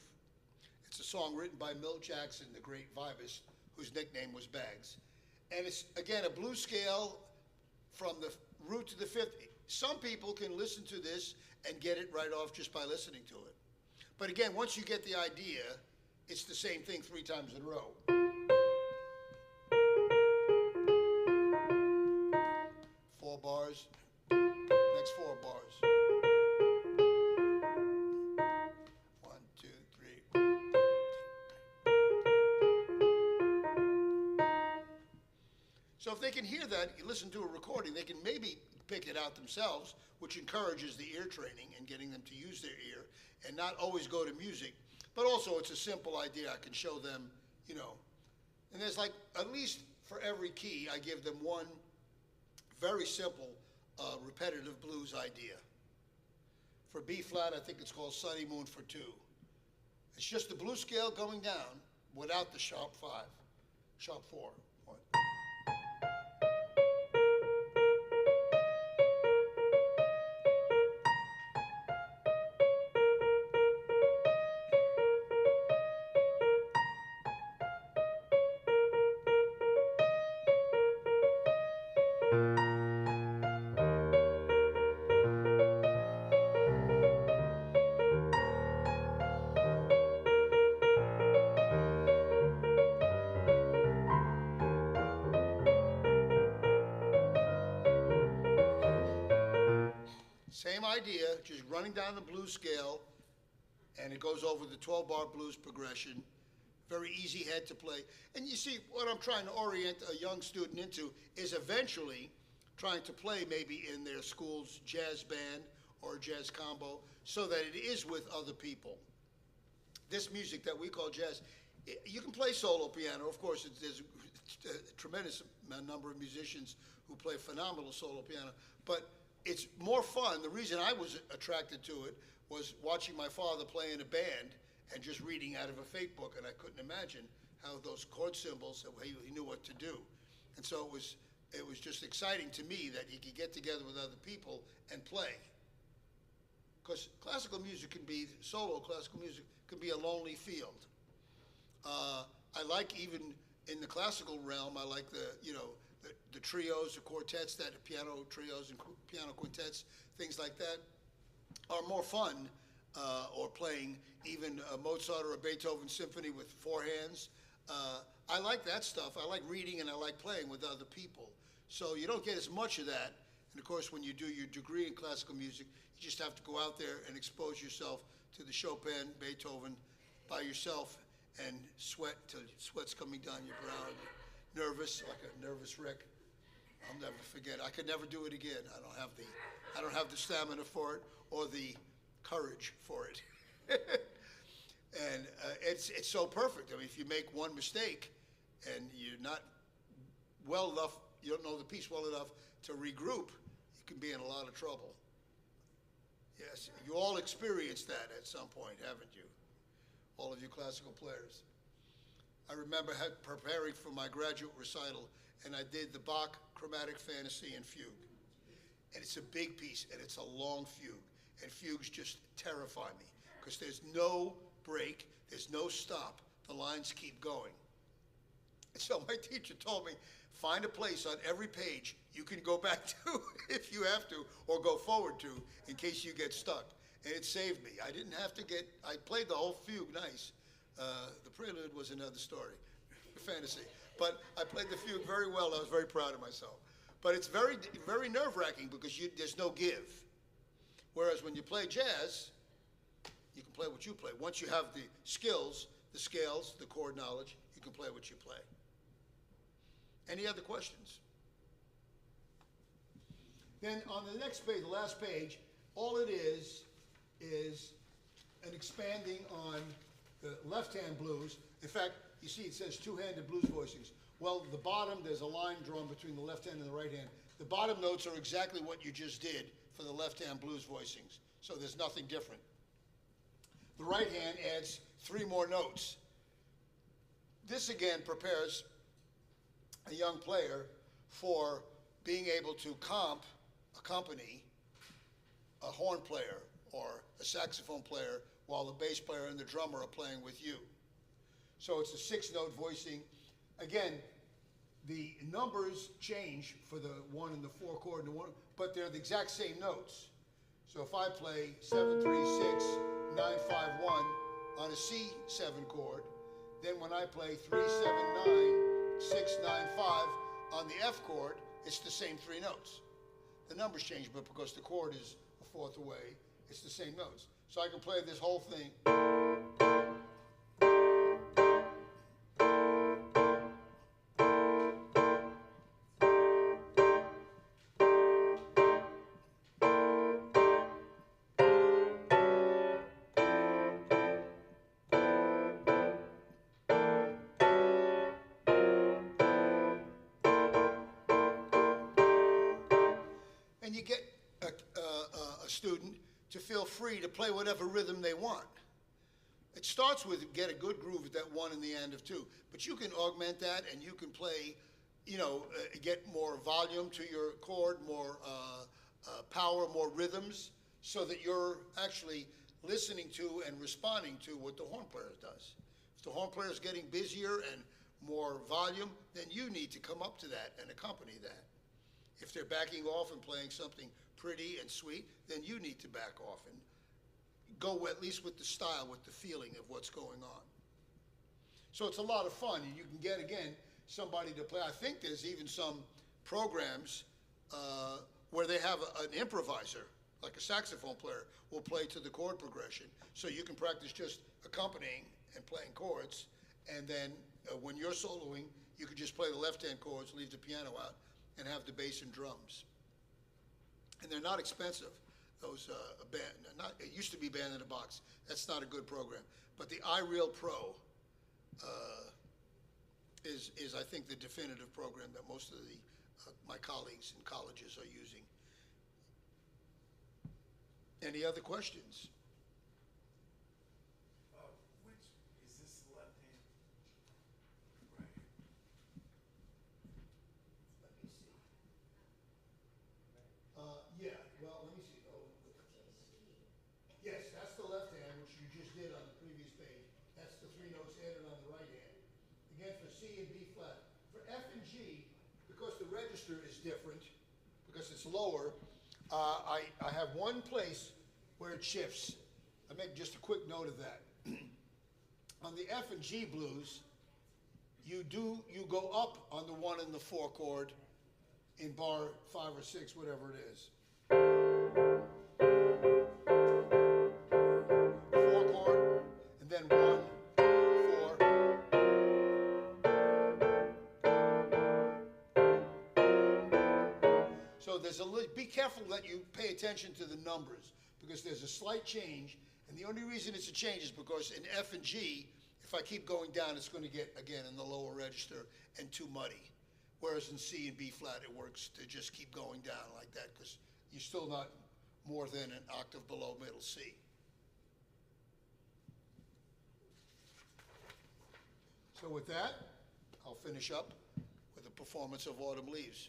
It's a song written by Milt Jackson, the great vibist, whose nickname was Bags. And it's, again, a blues scale from the root to the fifth. Some people can listen to this and get it right off just by listening to it. But again, once you get the idea, it's the same thing 3 times in a row. 4 bars, next 4 bars. 1, 2, 3. So if they can hear that, you listen to a recording, they can maybe pick it out themselves, which encourages the ear training and getting them to use their ear and not always go to music. But also it's a simple idea. I can show them, you know. And there's like, at least for every key, I give them one very simple repetitive blues idea. For B flat, I think it's called Sunny Moon for 2. It's just the blues scale going down without the sharp 5, sharp 4. 1. Same idea, just running down the blues scale, and it goes over the 12-bar blues progression. Very easy head to play. And you see, what I'm trying to orient a young student into is eventually trying to play maybe in their school's jazz band or jazz combo so that it is with other people. This music that we call jazz, you can play solo piano. Of course, there's a tremendous number of musicians who play phenomenal solo piano, but it's more fun. The reason I was attracted to it was watching my father play in a band and just reading out of a fate book, and I couldn't imagine how those chord symbols, he knew what to do. And so it was just exciting to me that he could get together with other people and play. Because classical music can be, solo classical music can be a lonely field. I like, even in the classical realm, I like the trios, the quartets, that piano trios and piano quintets, things like that are more fun, or playing even a Mozart or a Beethoven symphony with 4 hands. I like that stuff. I like reading and I like playing with other people. So you don't get as much of that. And of course, when you do your degree in classical music, you just have to go out there and expose yourself to the Chopin, Beethoven by yourself and sweat till sweat's coming down your brow. You're nervous, like a nervous wreck. I'll never forget. I could never do it again. I don't have the stamina for it or the courage for it. And it's so perfect. I mean, if you make one mistake and you're not well enough, you don't know the piece well enough to regroup, you can be in a lot of trouble. Yes, you all experienced that at some point, haven't you? All of you classical players. I remember preparing for my graduate recital, and I did the Bach Chromatic Fantasy and Fugue. And it's a big piece, and it's a long fugue. And fugues just terrify me, because there's no break, there's no stop. The lines keep going. And so my teacher told me, find a place on every page you can go back to if you have to, or go forward to in case you get stuck. And it saved me. I didn't have to I played the whole fugue nice. The prelude was another story, fantasy. But I played the fugue very well. I was very proud of myself. But it's very, very nerve-wracking because there's no give. Whereas when you play jazz, you can play what you play. Once you have the skills, the scales, the chord knowledge, you can play what you play. Any other questions? Then on the next page, the last page, all it is an expanding on the left-hand blues. In fact, you see it says two-handed blues voicings. Well, the bottom, there's a line drawn between the left hand and the right hand. The bottom notes are exactly what you just did for the left-hand blues voicings. So there's nothing different. The right hand adds 3 more notes. This again prepares a young player for being able to accompany a horn player or a saxophone player while the bass player and the drummer are playing with you. So it's a 6-note voicing. Again, the numbers change for the 1 and the 4 chord and the 1, but they're the exact same notes. So if I play 7, 3, 6, 9, 5, 1 on a C7 chord, then when I play 3, 7, 9, 6, 9, 5 on the F chord, it's the same 3 notes. The numbers change, but because the chord is a 4th away, it's the same notes. So I can play this whole thing. And you get a student to feel free to play whatever rhythm they want. It starts with get a good groove at that 1 and the end of 2, but you can augment that and you can play, get more volume to your chord, more power, more rhythms, so that you're actually listening to and responding to what the horn player does. If the horn player is getting busier and more volume, then you need to come up to that and accompany that. If they're backing off and playing something pretty and sweet, then you need to back off and go at least with the style, with the feeling of what's going on. So it's a lot of fun, and you can get, again, somebody to play. I think there's even some programs where they have an improviser, like a saxophone player, will play to the chord progression. So you can practice just accompanying and playing chords, and then when you're soloing, you can just play the left-hand chords, leave the piano out, and have the bass and drums. And they're not expensive. Those it used to be Band in a Box. That's not a good program. But the iReal Pro is I think the definitive program that most of my colleagues in colleges are using. Any other questions? Which is this left hand? Right. Let me see. Yeah, well, let me see. Oh, yes, that's the left hand, which you just did on the previous page. That's the 3 notes added on the right hand. Again, for C and B flat. For F and G, because the register is different, because it's lower, I have one place where it shifts. I make just a quick note of that. On the F and G blues, you go up on the 1 and the 4 chord in bar 5 or 6, whatever it is. 4 chord, and then 1, 4. So there's be careful that you pay attention to the numbers, because there's a slight change, and the only reason it's a change is because in F and G, if I keep going down, it's going to get, again, in the lower register and too muddy. Whereas in C and B flat, it works to just keep going down like that, because you're still not more than an octave below middle C. So with that, I'll finish up with a performance of Autumn Leaves.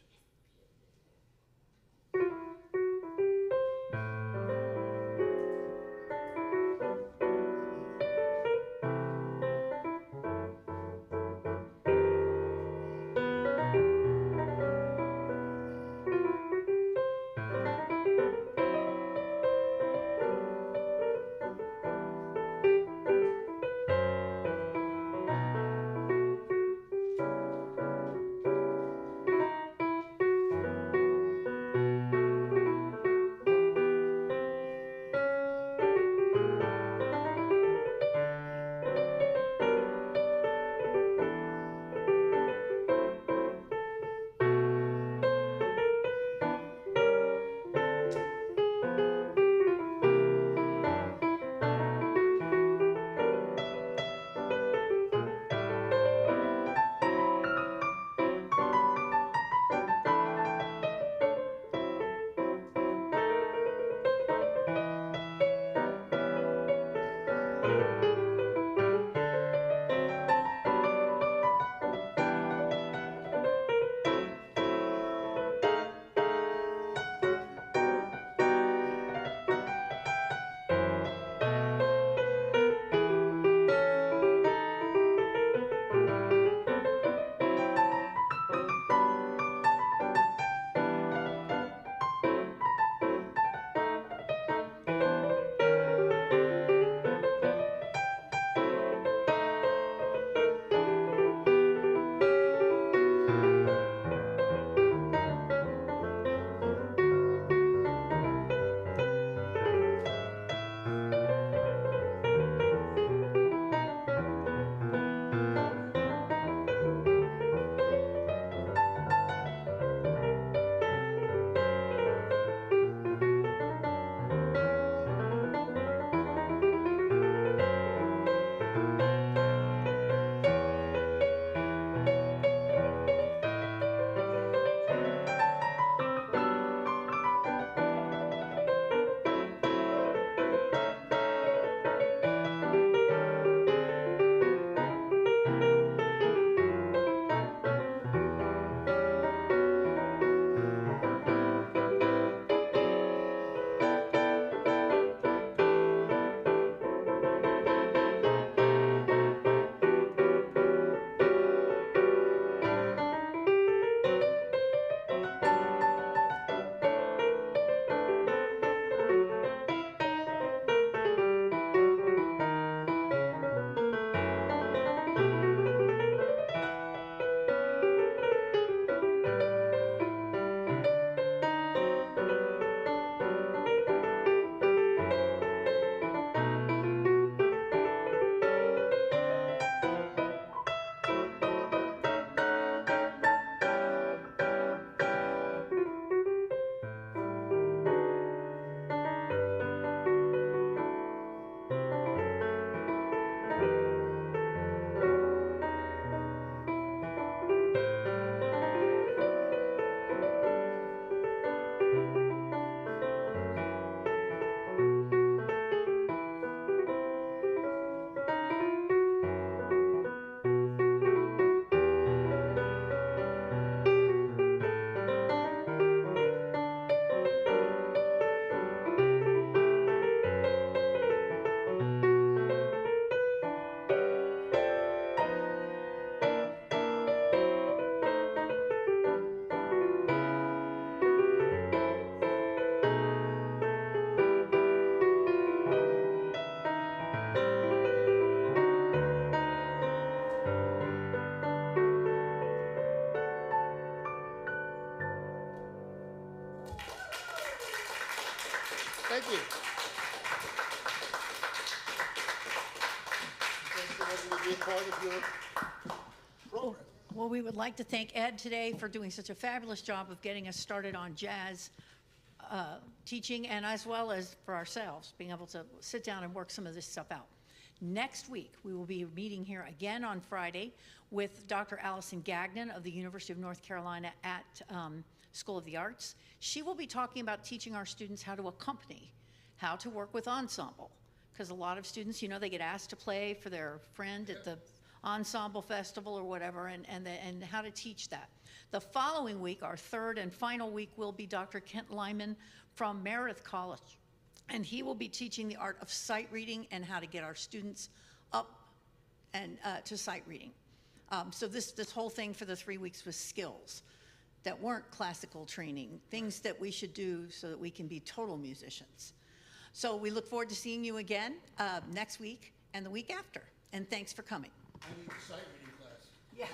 Thank you. Thanks for letting me be a part of your program. Well, we would like to thank Ed today for doing such a fabulous job of getting us started on jazz teaching, and as well as for ourselves, being able to sit down and work some of this stuff out. Next week, we will be meeting here again on Friday with Dr. Allison Gagnon of the University of North Carolina at School of the Arts. She will be talking about teaching our students how to accompany, how to work with ensemble, because a lot of students, you know, they get asked to play for their friend at the ensemble festival or whatever, and how to teach that. The following week, our third and final week, will be Dr. Kent Lyman from Meredith College, and he will be teaching the art of sight reading and how to get our students up and to sight reading. So this whole thing for the 3 weeks was skills that weren't classical training, things that we should do so that we can be total musicians. So we look forward to seeing you again next week and the week after, and thanks for coming. I need a sight reading class. Yeah.